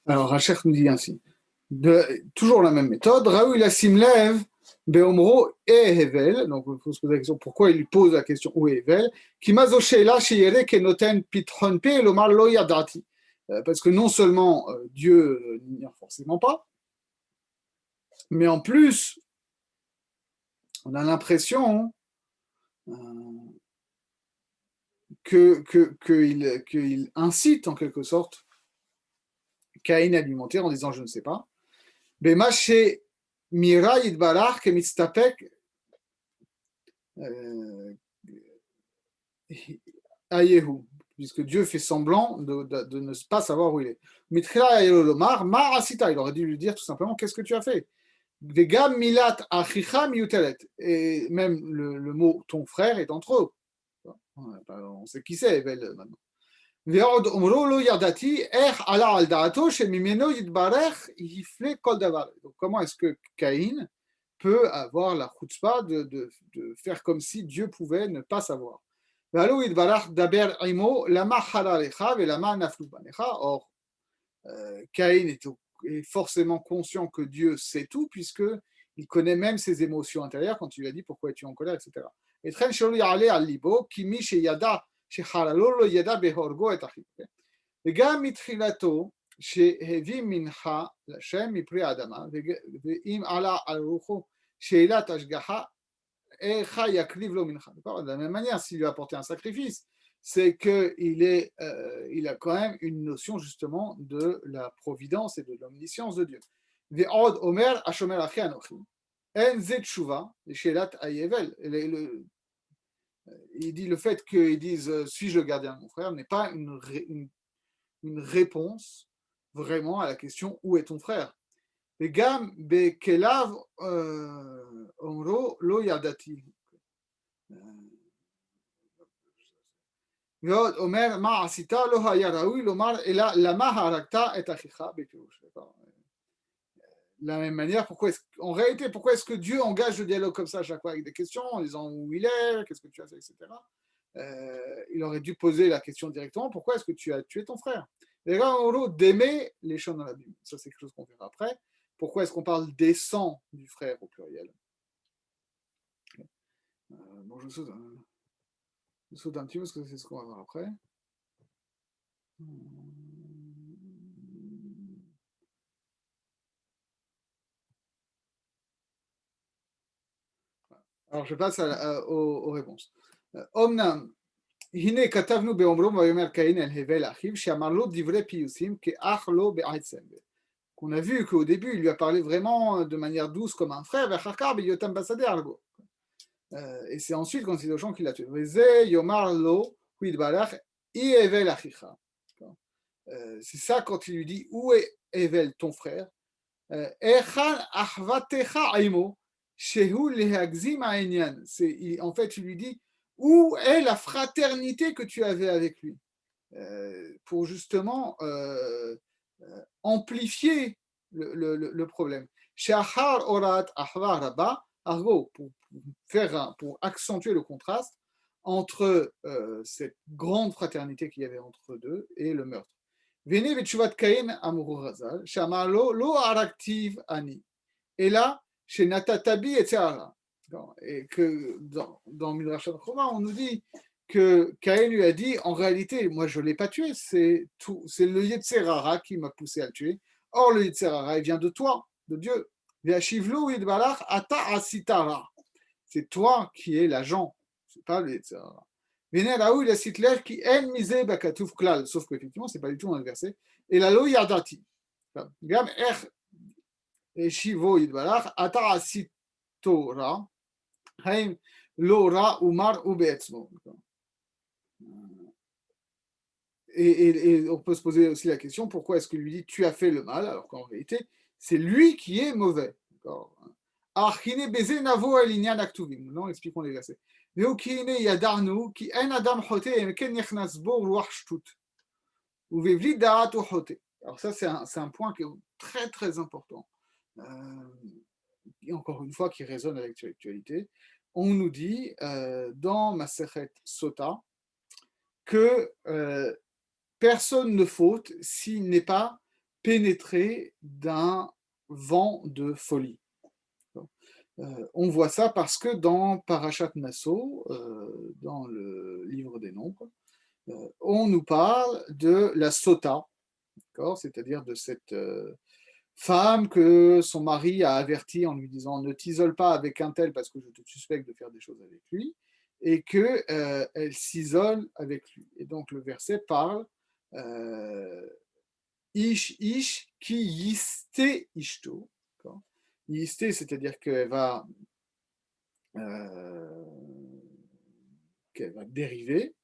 Alors, Hacher nous dit ainsi. Toujours la même méthode. Raoul Simlev, Beomro et Hevel. Donc, il faut se poser la question pourquoi il lui pose la question où est Hevel. Kimazoshela Sheyere Kenoten Pitron Pe Lomar Lo Yadati. Parce que non seulement Dieu n'ignore forcément pas, mais en plus, on a l'impression qu'il incite en quelque sorte Caïn à lui mentir en disant je ne sais pas. Bemache Mira Yidbarach Kemitztapek Ayehu, puisque Dieu fait semblant de ne pas savoir où il est. Mitra Ayelomar, Ma'asita, il aurait dû lui dire tout simplement qu'est-ce que tu as fait. Vegam Milat Achicha Miutelet, et même le mot ton frère est entre eux. On sait qui c'est, Evel, maintenant. ועוד אמרו לו ידעתי איך עלה על דעתו שממנו יתברך יפלה כל דבר. Donc, comment est-ce que Caïn peut avoir la chutzpah de faire comme si Dieu pouvait ne pas savoir. Or, Caïn est forcément conscient que Dieu sait tout, puisqu'il connaît même ses émotions intérieures quand il lui a dit pourquoi es-tu en colère, etc. Et Tren Sholo Yale al Libo, Kimi Sheyada, Shecharalo lo Yada Behorgo et Achim. וגם מתחילתו שהביא מנחה לשם מפרי האדמה, ואם עלה על רוחו שאלת השגחה, איך יקריב לו מנחה. De la même manière, s'il lui a apporté un sacrifice, c'est qu'il a quand même une notion justement de la providence et de l'omniscience de Dieu. ועוד אומר השומר אחי אנוכי, אין זה תשובה לשאלת היבל. Il dit le fait qu'ils disent suis-je le gardien de mon frère n'est pas une réponse vraiment à la question où est ton frère. וגם בכליו אומרו לא ידעתי. ועוד אומר מה עשית לא היה ראוי לומר אלא למה הרגת את אחיך בפירוש. De la même manière, en réalité, pourquoi est-ce que Dieu engage le dialogue comme ça à chaque fois avec des questions, en disant où il est, qu'est-ce que tu as fait, etc. Il aurait dû poser la question directement, pourquoi est-ce que tu as tué ton frère? Et là, en gros, d'aimer les choses dans la Bible. Ça, c'est quelque chose qu'on verra après. Pourquoi est-ce qu'on parle des sangs du frère au pluriel? Bon, je saute un petit peu parce que c'est ce qu'on va voir après. Alors, je passe aux réponses. Omnam, הנה כתבנו באומרו ויאמר קין אל הבל אחיו שאמר לו דברי פיוסים כאח לו בעצם. Qu'on a vu qu'au début il lui a parlé vraiment de manière douce comme un frère, et c'est ensuite quand il est au champ qu'il l'a tué. C'est ça quand il lui dit où est Evel ton frère. En fait il lui dit Où est la fraternité que tu avais avec lui pour justement amplifier le problème. Shahar orat ahvar rabba argo, pour accentuer le contraste entre cette grande fraternité qu'il y avait entre eux deux et le meurtre. Vene v'tshuvat Caïn amuru razal, shama lo araktiv ani. Et là, chez Natatabi et Tzara. Et que dans Midrash Choma, on nous dit que Caïn lui a dit, en réalité, moi je ne l'ai pas tué, c'est le Yetzerara qui m'a poussé à le tuer. Or, le Yetzerara, il vient de toi, de Dieu. C'est toi qui es l'agent, c'est pas le Yetzerara. Sauf qu'effectivement, ce n'est pas du tout un verset. Et la lo yadati. Shivo yidbarach, ata asitora, haim lo ra umar ubeetzmo. Et on peut se poser aussi la question, pourquoi est-ce qu'il lui dit tu as fait le mal, alors qu'en réalité, c'est lui qui est mauvais. Achine beze navo elinyan aktuvim. Non, expliquons les versets. Veokine yadarnu ki en adam chote ken nechnas bo ruach shtut. Uvevli da'at u chote. Alors ça, c'est un point qui est très très important. Et encore une fois, qui résonne avec l'actualité. On nous dit dans Masechet Sota que personne ne faute s'il n'est pas pénétré d'un vent de folie. On voit ça parce que dans Parashat Nasso, dans le livre des Nombres, on nous parle de la Sota, c'est-à-dire de cette femme que son mari a avertie en lui disant ne t'isole pas avec un tel parce que je te suspecte de faire des choses avec lui, et qu'elle s'isole avec lui. Et donc le verset parle ish ish ki yiste ishto. Yiste, c'est-à-dire qu'elle va dériver.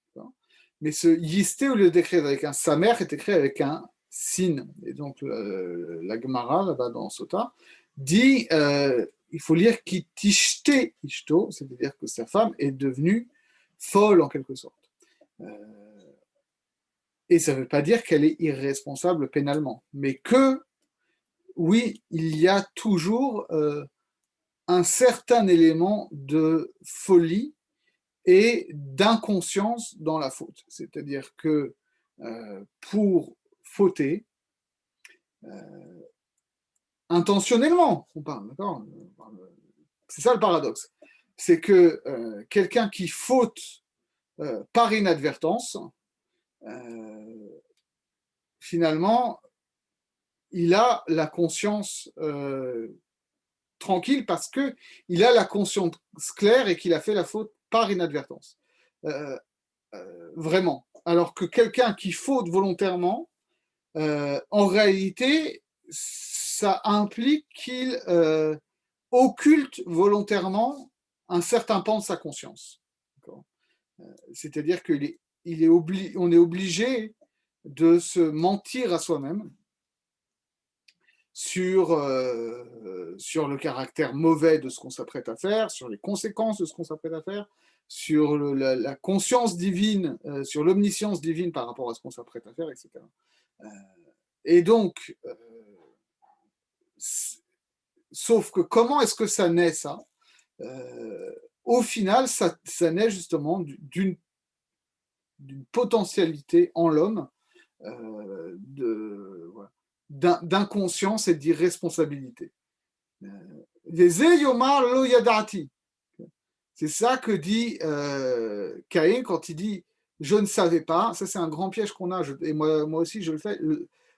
Mais ce yiste, au lieu d'écrire avec un samer, est écrit avec un sin. Et donc la Gemara, là-bas dans Sota, dit il faut lire ki tishte ishto, c'est-à-dire que sa femme est devenue folle en quelque sorte. Et ça ne veut pas dire qu'elle est irresponsable pénalement, mais que, oui, il y a toujours un certain élément de folie et d'inconscience dans la faute. C'est-à-dire que pour fauter, intentionnellement, on parle, d'accord ? C'est ça le paradoxe. C'est que quelqu'un qui faute par inadvertance, finalement, il a la conscience tranquille parce qu'il a la conscience claire et qu'il a fait la faute par inadvertance. Vraiment. Alors que quelqu'un qui faute volontairement, en réalité, ça implique qu'il occulte volontairement un certain pan de sa conscience. C'est-à-dire qu'on est obligé de se mentir à soi-même sur le caractère mauvais de ce qu'on s'apprête à faire, sur les conséquences de ce qu'on s'apprête à faire, sur la conscience divine, sur l'omniscience divine par rapport à ce qu'on s'apprête à faire, etc. Et donc, sauf que comment est-ce que ça naît, ça au final, ça naît justement d'une potentialité en l'homme voilà, d'inconscience et d'irresponsabilité. C'est ça que dit Caïn quand il dit je ne savais pas. Ça, c'est un grand piège qu'on a, et moi aussi je le fais.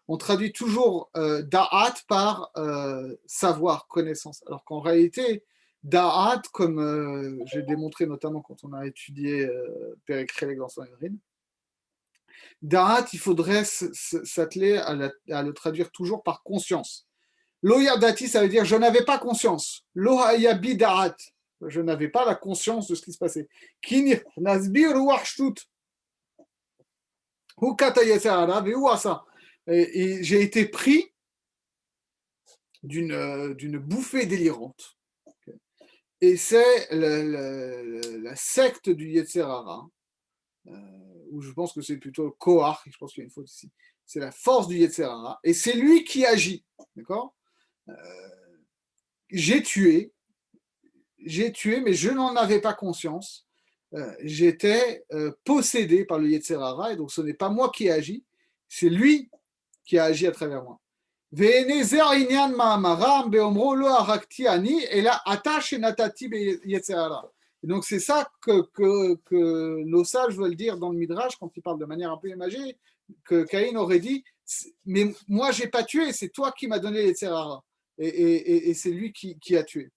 On traduit toujours da'at par savoir, connaissance, alors qu'en réalité, da'at, comme j'ai démontré notamment quand on a étudié Perek Chelek dans Sanhedrin, da'at, il faudrait s'atteler à le traduire toujours par conscience. Lo yadati, ça veut dire je n'avais pas conscience. Lo hayabi da'at, je n'avais pas la conscience de ce qui se passait. Kini nasbi ruach shtut. Hu kata yesara ve'hu asa. Et j'ai été pris d'une bouffée délirante. Et c'est la secte du Yetzer Hara, où je pense que c'est plutôt Kohar, je pense qu'il y a une faute ici. C'est la force du Yetzer Hara, et c'est lui qui agit. D'accord? J'ai tué, mais je n'en avais pas conscience. J'étais possédé par le Yetzer Hara, et donc ce n'est pas moi qui ai agi, c'est lui qui a agi à travers moi. Et donc c'est ça que nos sages veulent dire dans le Midrash quand ils parlent de manière un peu imagée, que Caïn aurait dit, mais moi j'ai pas tué, c'est toi qui m'as donné les Yetzer Hara. Et c'est lui qui a tué.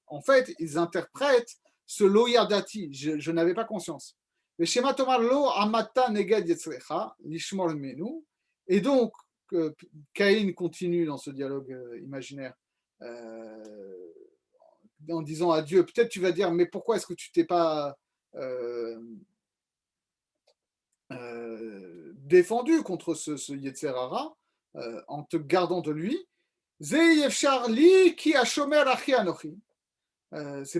En fait, ils interprètent ce lo yardati, je n'avais pas conscience. Et donc, Caïn continue dans ce dialogue imaginaire en disant à Dieu, peut-être tu vas dire, mais pourquoi est-ce que tu t'es pas défendu contre ce Yetzer Hara en te gardant de lui? C'est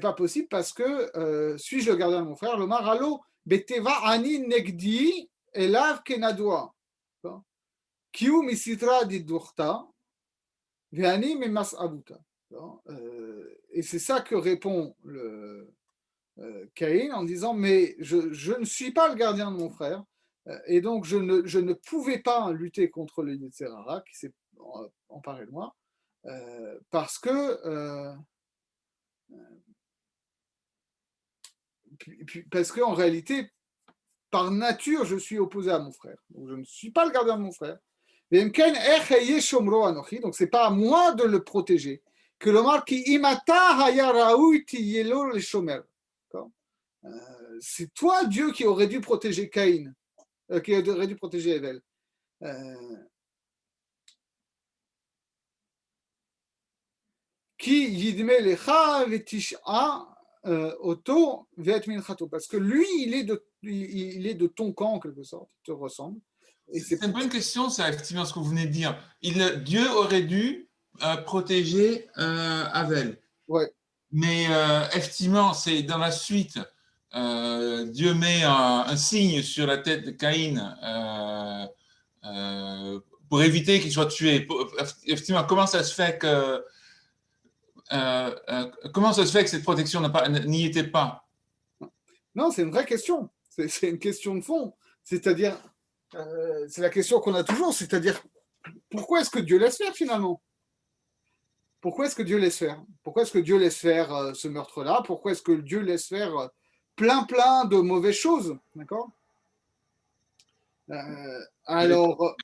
pas possible parce que suis-je le gardien de mon frère? Lomar allo beteva ani negdi elav kenadoa. Kiu misitra didurta veani memas abuta. Et c'est ça que répond Caïn en disant mais je ne suis pas le gardien de mon frère et donc je ne pouvais pas lutter contre le Yetzer Hara qui s'est emparé de moi parce que en réalité par nature je suis opposé à mon frère, donc je ne suis pas le gardien de mon frère. Donc c'est pas à moi de le protéger que l'Omar qui imata haya raoui tiyelo le shomer. C'est toi Dieu qui aurait dû protéger Caïn, qui aurait dû protéger Evel. Qui yidme lecha vetisha auto vet minchato, parce que lui il est de ton camp en quelque sorte, il te ressemble. C'est une bonne question, c'est effectivement ce que vous venez de dire. Dieu aurait dû protéger Avel. Ouais. Mais effectivement, c'est dans la suite, Dieu met un signe sur la tête de Caïn pour éviter qu'il soit tué. Effectivement, comment ça se fait que cette protection n'y était pas? Non, c'est une vraie question. C'est une question de fond. C'est-à-dire, c'est la question qu'on a toujours, c'est-à-dire, pourquoi est-ce que Dieu laisse faire finalement? Pourquoi est-ce que Dieu laisse faire? Pourquoi est-ce que Dieu laisse faire ce meurtre-là? Pourquoi est-ce que Dieu laisse faire plein de mauvaises choses? D'accord? Alors.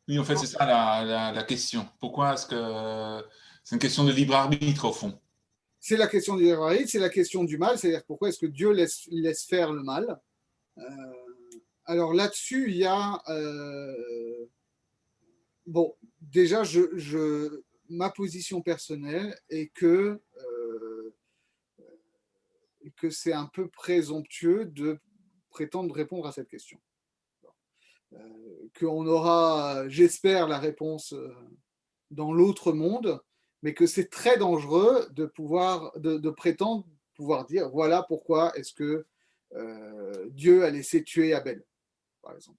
Oui, en fait, c'est ça la question. Pourquoi est-ce que c'est une question de libre arbitre au fond? C'est la question du libre arbitre, c'est la question du mal, c'est-à-dire pourquoi est-ce que Dieu laisse faire le mal? Alors là-dessus, il y a bon, déjà, ma position personnelle est que c'est un peu présomptueux de prétendre répondre à cette question. Qu'on aura, j'espère, la réponse dans l'autre monde, mais que c'est très dangereux de prétendre pouvoir dire voilà pourquoi est-ce que Dieu a laissé tuer Abel, par exemple.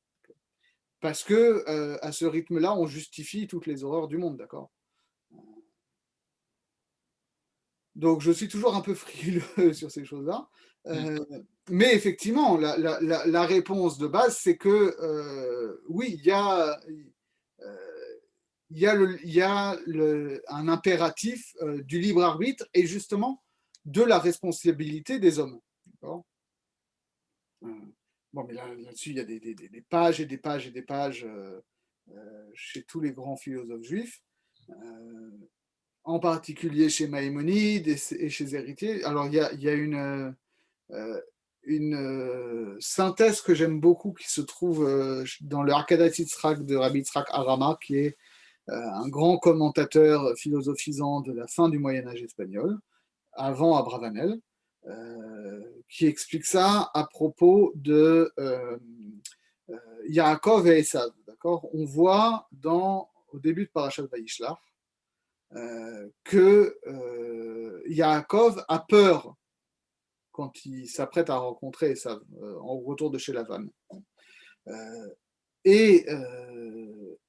Parce que à ce rythme-là, on justifie toutes les horreurs du monde, d'accord? Donc je suis toujours un peu frileux sur ces choses-là. Mais effectivement, la réponse de base, c'est que oui, il y a un impératif du libre arbitre et justement de la responsabilité des hommes. D'accord? Bon, mais là-dessus, il y a des pages et des pages et des pages chez tous les grands philosophes juifs, en particulier chez Maïmonide et chez Héritier. Alors, il y a une synthèse que j'aime beaucoup qui se trouve dans le Hakadat Yitzhak de Rabbi Yitzhak Harama, qui est un grand commentateur philosophisant de la fin du Moyen-Âge espagnol, avant Abravanel, qui explique ça à propos de Yaakov et Esav. D'accord? On voit au début de Parashat Vayishlach que Yaakov a peur quand il s'apprête à rencontrer Esav en retour de chez Lavan. Et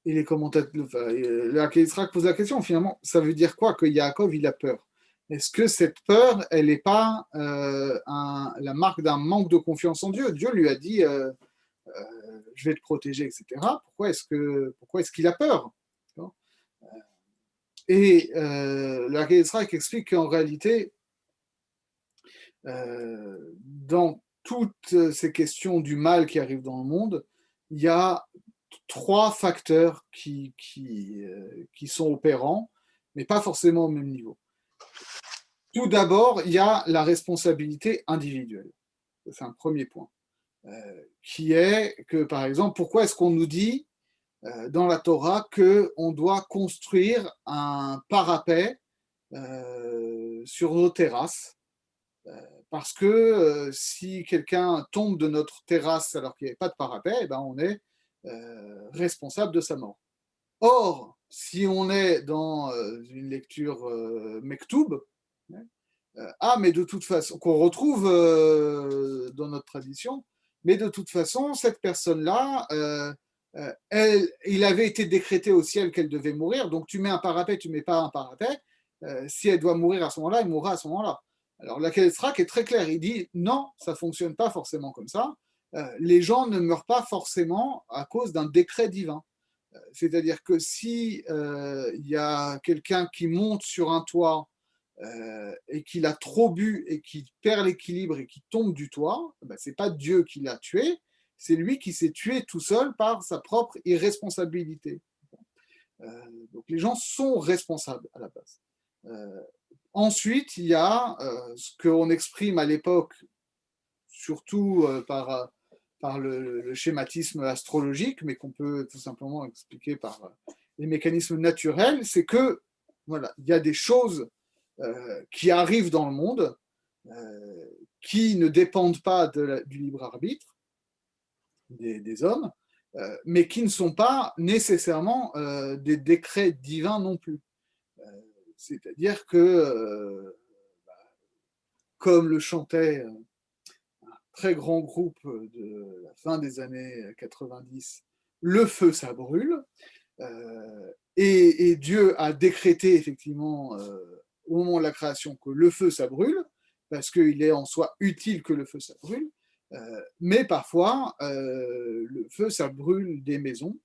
les commentateurs, la Yitzhak pose la question, finalement, ça veut dire quoi que Yaakov, il a peur? Est-ce que cette peur, elle n'est pas la marque d'un manque de confiance en Dieu? Dieu lui a dit, je vais te protéger, etc. Pourquoi est-ce qu'il a peur? Et la Yitzhak explique qu'en réalité, dans toutes ces questions du mal qui arrive dans le monde, il y a 3 facteurs qui sont opérants, mais pas forcément au même niveau. Tout d'abord, il y a la responsabilité individuelle. C'est un premier point. Qui est que, par exemple, pourquoi est-ce qu'on nous dit dans la Torah qu'on doit construire un parapet sur nos terrasses? Parce que si quelqu'un tombe de notre terrasse alors qu'il n'y avait pas de parapet, eh ben on est responsable de sa mort. Or, si on est dans une lecture Mektoub, mais de toute façon, qu'on retrouve dans notre tradition, mais de toute façon, cette personne-là, il avait été décrété au ciel qu'elle devait mourir, donc tu mets un parapet, tu ne mets pas un parapet, si elle doit mourir à ce moment-là, elle mourra à ce moment-là. Alors la Kelsrak est très clair, il dit non, ça ne fonctionne pas forcément comme ça. Les gens ne meurent pas forcément à cause d'un décret divin. C'est-à-dire que si y a quelqu'un qui monte sur un toit et qu'il a trop bu et qu'il perd l'équilibre et qu'il tombe du toit, ben, ce n'est pas Dieu qui l'a tué, c'est lui qui s'est tué tout seul par sa propre irresponsabilité. Donc les gens sont responsables à la base. Ensuite, il y a ce qu'on exprime à l'époque, surtout par le schématisme astrologique, mais qu'on peut tout simplement expliquer par les mécanismes naturels, c'est que voilà, il y a des choses qui arrivent dans le monde qui ne dépendent pas du libre arbitre des hommes, mais qui ne sont pas nécessairement des décrets divins non plus. C'est-à-dire que, comme le chantait un très grand groupe de la fin des années 90, le feu, ça brûle, et Dieu a décrété effectivement au moment de la création que le feu, ça brûle, parce qu'il est en soi utile que le feu, ça brûle, mais parfois, le feu, ça brûle des maisons,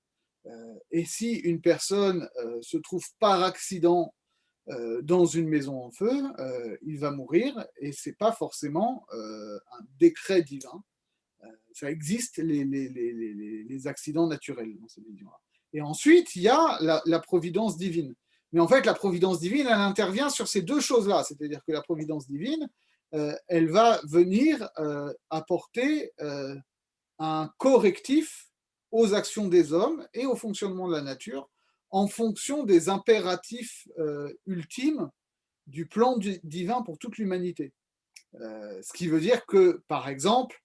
et si une personne se trouve par accident dans une maison en feu, il va mourir, et ce n'est pas forcément un décret divin. Ça existe les accidents naturels dans cette vision-là. Et ensuite, il y a la providence divine. Mais en fait, la providence divine, elle intervient sur ces deux choses-là. C'est-à-dire que la providence divine, elle va venir apporter un correctif aux actions des hommes et au fonctionnement de la nature en fonction des impératifs ultimes du plan divin pour toute l'humanité. Ce qui veut dire que, par exemple,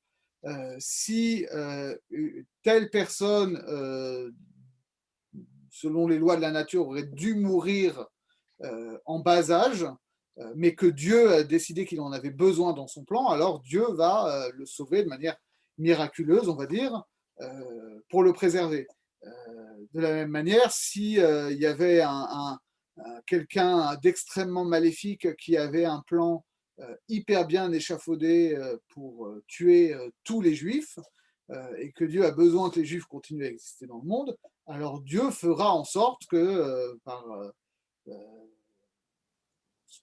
si telle personne, selon les lois de la nature, aurait dû mourir en bas âge, mais que Dieu a décidé qu'il en avait besoin dans son plan, alors Dieu va le sauver de manière miraculeuse, on va dire, pour le préserver. De la même manière, si il y avait quelqu'un d'extrêmement maléfique qui avait un plan hyper bien échafaudé pour tuer tous les Juifs, et que Dieu a besoin que les Juifs continuent à exister dans le monde, alors Dieu fera en sorte que,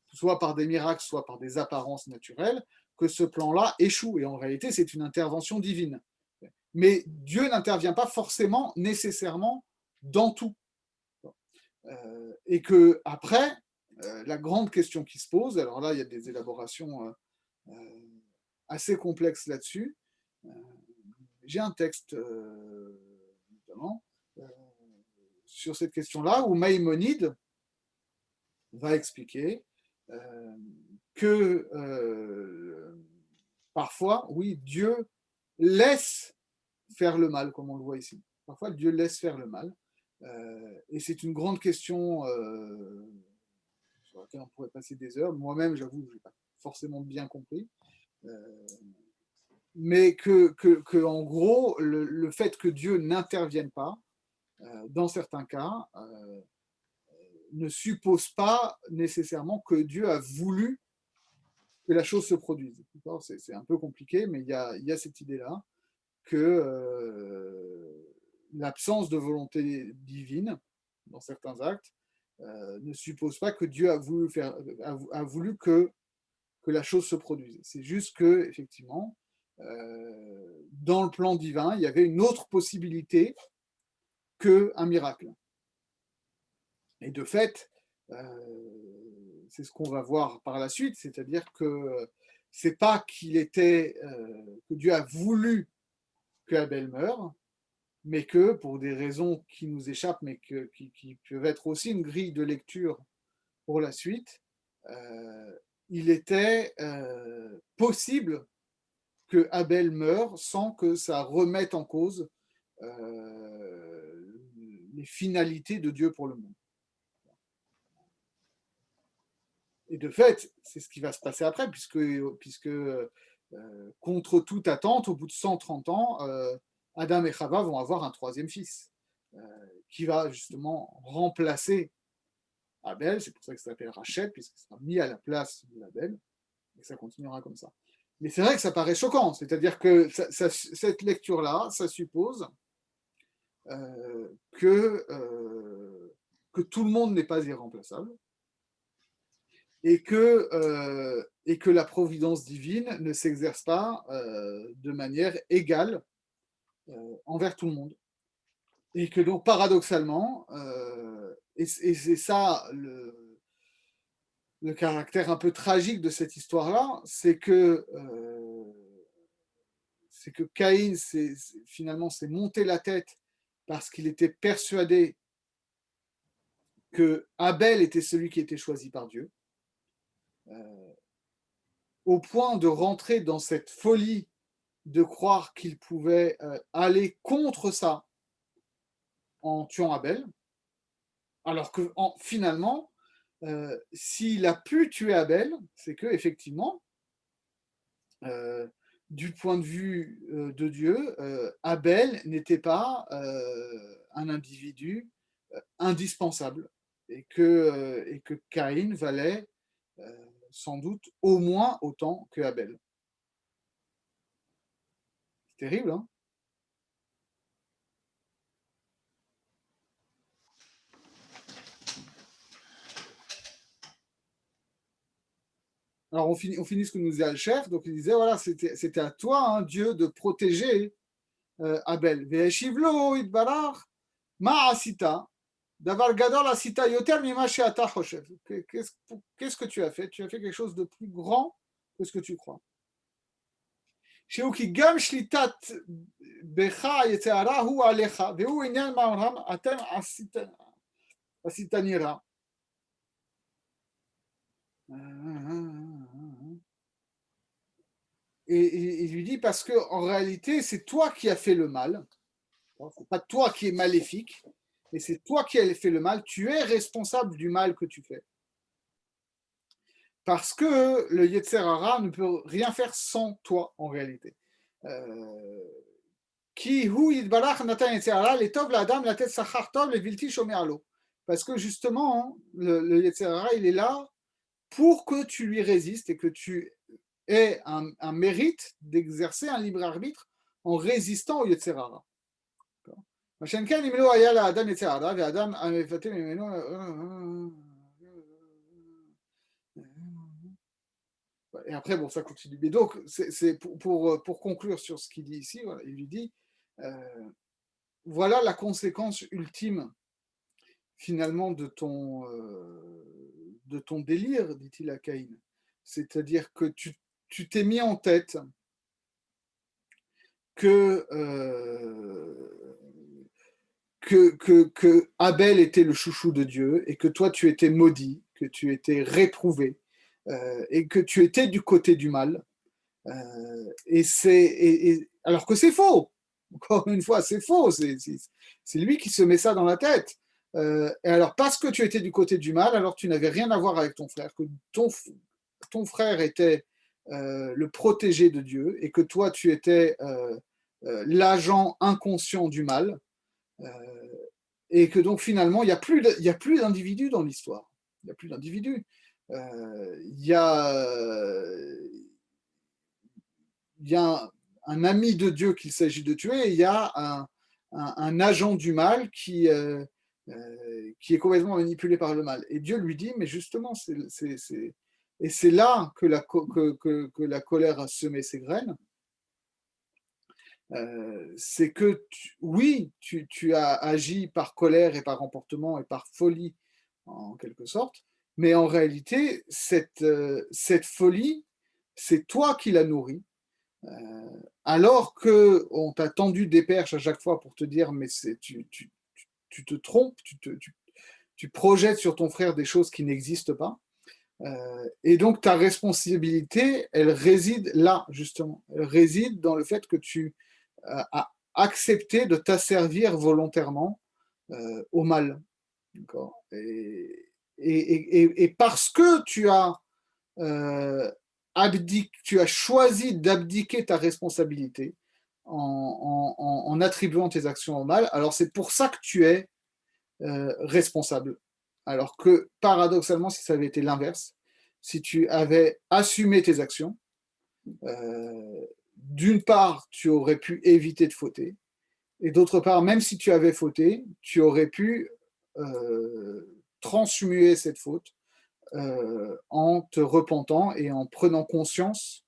soit par des miracles, soit par des apparences naturelles, que ce plan-là échoue. Et en réalité, c'est une intervention divine. Mais Dieu n'intervient pas forcément, nécessairement, dans tout. Et que après, la grande question qui se pose, alors là, il y a des élaborations assez complexes là-dessus. J'ai un texte, notamment, sur cette question-là, où Maïmonide va expliquer que parfois, oui, Dieu laisse faire le mal, comme on le voit ici. Parfois, Dieu laisse faire le mal. Et c'est une grande question sur laquelle on pourrait passer des heures. Moi-même, j'avoue que je n'ai pas forcément bien compris. Mais en gros, le fait que Dieu n'intervienne pas, dans certains cas, ne suppose pas nécessairement que Dieu a voulu que la chose se produise. C'est un peu compliqué, mais il y a cette idée-là que l'absence de volonté divine dans certains actes ne suppose pas que Dieu a voulu que la chose se produise. C'est juste que, effectivement, dans le plan divin, il y avait une autre possibilité qu'un miracle. Et de fait, c'est ce qu'on va voir par la suite, c'est-à-dire que c'est pas que Dieu a voulu que Abel meure, mais que pour des raisons qui nous échappent, mais qui peuvent être aussi une grille de lecture pour la suite, il était possible que Abel meure sans que ça remette en cause les finalités de Dieu pour le monde. Et de fait, c'est ce qui va se passer après, puisque contre toute attente, au bout de 130 ans, Adam et Chava vont avoir un troisième fils, qui va justement remplacer Abel. C'est pour ça que ça s'appelle Rachet, puisqu'il sera mis à la place d'Abel, et ça continuera comme ça. Mais c'est vrai que ça paraît choquant, c'est-à-dire que cette lecture-là, ça suppose que tout le monde n'est pas irremplaçable, et que la providence divine ne s'exerce pas de manière égale envers tout le monde. Et que donc, paradoxalement, et c'est ça le caractère un peu tragique de cette histoire-là, c'est que Caïn finalement s'est monté la tête parce qu'il était persuadé que Abel était celui qui était choisi par Dieu, au point de rentrer dans cette folie de croire qu'il pouvait aller contre ça en tuant Abel, alors que finalement, s'il a pu tuer Abel, c'est que effectivement, du point de vue de Dieu, Abel n'était pas un individu indispensable, et que Caïn valait sans doute au moins autant que Abel. C'est terrible, hein? Alors, on finit ce que nous disait Alcher. Donc, il disait, voilà, c'était à toi, hein, Dieu, de protéger Abel. Ve'eshivlo itbarach ma'asita davar gadol asita yoter mima she'ata choshev. Qu'est-ce que tu as fait? Tu as fait quelque chose de plus grand que ce que tu crois. שהוא כי גם שליטת בך יצרה הוא עליך, והוא עניין מעולם אתם עשיתני רע. Et il lui dit parce que en réalité c'est toi qui as fait le mal, c'est pas toi qui es maléfique, mais c'est toi qui as fait le mal, tu es responsable du mal que tu fais. Parce que le Yetzer Hara ne peut rien faire sans toi en réalité. Ki hu yitbarach natan Yetzer Hara letov l'adam latet sachar tov levilti shomer lo. Parce que justement le Yetzer Hara il est là pour que tu lui résistes et que tu aies un mérite d'exercer un libre arbitre en résistant au Yetzer Hara. Machenken imelo aya la adam Yetzer Hara ve adam amevatem imeno. Et après, bon, ça continue. Mais donc, c'est pour conclure sur ce qu'il dit ici, voilà, il lui dit, voilà la conséquence ultime, finalement, de ton délire, dit-il à Caïn. C'est-à-dire que tu t'es mis en tête que Abel était le chouchou de Dieu et que toi, tu étais maudit, que tu étais réprouvé. Et que tu étais du côté du mal. Alors que c'est faux. Encore une fois, c'est faux. C'est lui qui se met ça dans la tête. Et alors, parce que tu étais du côté du mal, alors tu n'avais rien à voir avec ton frère, que ton frère était le protégé de Dieu et que toi, tu étais l'agent inconscient du mal. euh, et que donc finalement, il y a plus d'individus dans l'histoire. Il n'y a plus d'individus. Il y a, il y a un ami de Dieu qu'il s'agit de tuer, et il y a un agent du mal qui est complètement manipulé par le mal. Et Dieu lui dit, mais justement, et c'est là que que la colère a semé ses graines. C'est que, oui, tu as agi par colère et par emportement et par folie, en quelque sorte, mais en réalité, cette folie, c'est toi qui la nourris. Alors qu'on t'a tendu des perches à chaque fois pour te dire, mais tu te trompes, tu projettes sur ton frère des choses qui n'existent pas. Et donc ta responsabilité, elle réside là, justement. Elle réside dans le fait que tu as accepté de t'asservir volontairement au mal. D'accord. Et parce que euh, tu as choisi d'abdiquer ta responsabilité en attribuant tes actions au mal, alors c'est pour ça que tu es responsable. Alors que paradoxalement, si ça avait été l'inverse, si tu avais assumé tes actions, d'une part, tu aurais pu éviter de fauter, et d'autre part, même si tu avais fauté, tu aurais pu transmuer cette faute en te repentant et en prenant conscience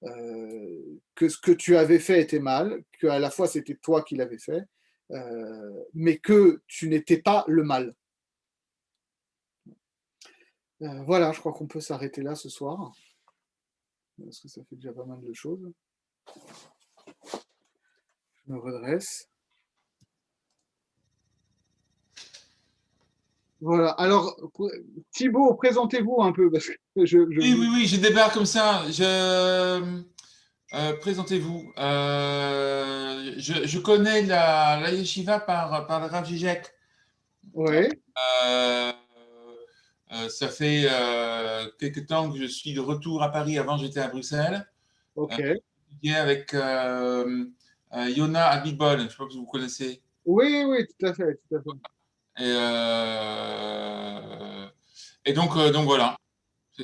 que ce que tu avais fait était mal, que à la fois c'était toi qui l'avais fait, mais que tu n'étais pas le mal. Voilà, je crois qu'on peut s'arrêter là ce soir, parce que ça fait déjà pas mal de choses. Je me redresse. Voilà, alors Thibaut, présentez-vous un peu, parce que Oui, oui, oui, je débarque comme ça. Présentez-vous. Je connais la yeshiva par le Rav Zizek. Ouais, Euh, Ça fait quelque temps que je suis de retour à Paris. Avant, j'étais à Bruxelles. ok. J'étudiais avec Yona Abibol. Je crois que vous connaissez. Oui, oui, tout à fait, tout à fait. Et, donc voilà. Je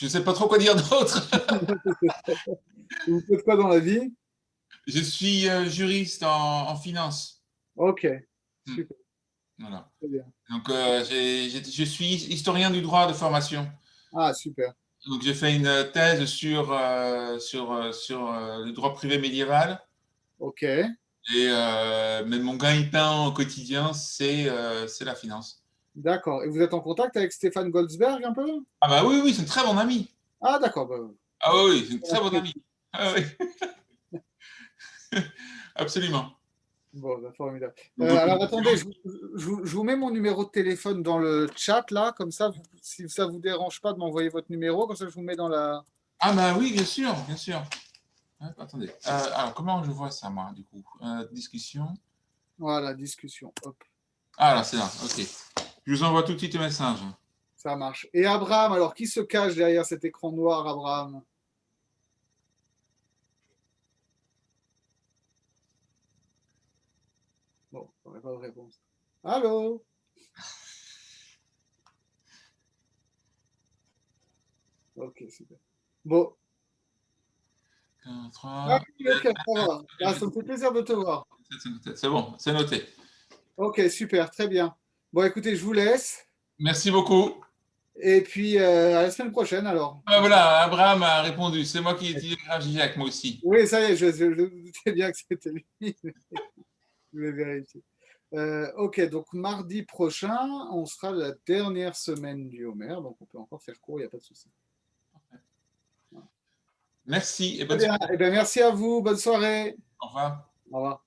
ne sais pas trop quoi dire d'autre. Vous faites quoi dans la vie? Je suis juriste en finance. Ok, Hmm, super, voilà. très bien. Donc, je suis historien du droit de formation. Ah, super. Donc, j'ai fait une thèse sur le droit privé médiéval. Ok, Mais mon gagne-pain au quotidien, c'est la finance. d'accord. Et vous êtes en contact avec Stéphane Goldsberg un peu? Ah bah oui, oui, c'est une très bon ami. Ah, d'accord. Bah, Ah oui, oui, c'est une très bonne amie. Ah oui, absolument. bon, bah, formidable. Donc, Alors attendez, je vous mets mon numéro de téléphone dans le chat là, comme ça, si ça vous dérange pas de m'envoyer votre numéro, comme ça je vous mets dans la. ah bah oui, bien sûr, bien sûr. Attendez. Alors, comment je vois ça, moi, du coup? Discussion. Voilà, discussion. Hop, Ah là, c'est là, ok. Je vous envoie tout de suite le message. ça marche. Et Abraham, alors qui se cache derrière cet écran noir, Abraham? Bon, j'aurais pas de réponse. Allô? Ok, super. Bon. 3, Ah oui, ok, ça va. Ah, ça me fait plaisir de te voir. c'est bon, c'est noté. Ok, super, très bien. Bon, écoutez, je vous laisse. Merci beaucoup. Et puis, à la semaine prochaine, alors. Ah, voilà, Abraham a répondu. C'est moi qui ai dit Grave Gignac, moi aussi. Oui, ça y est, je doutais bien que c'était lui. Je vais vérifier. Ok, donc mardi prochain, on sera la dernière semaine du Homer, donc on peut encore faire court, il n'y a pas de souci. Merci et Très bonne bien, soirée. eh bien, merci à vous, bonne soirée. Au revoir. Au revoir.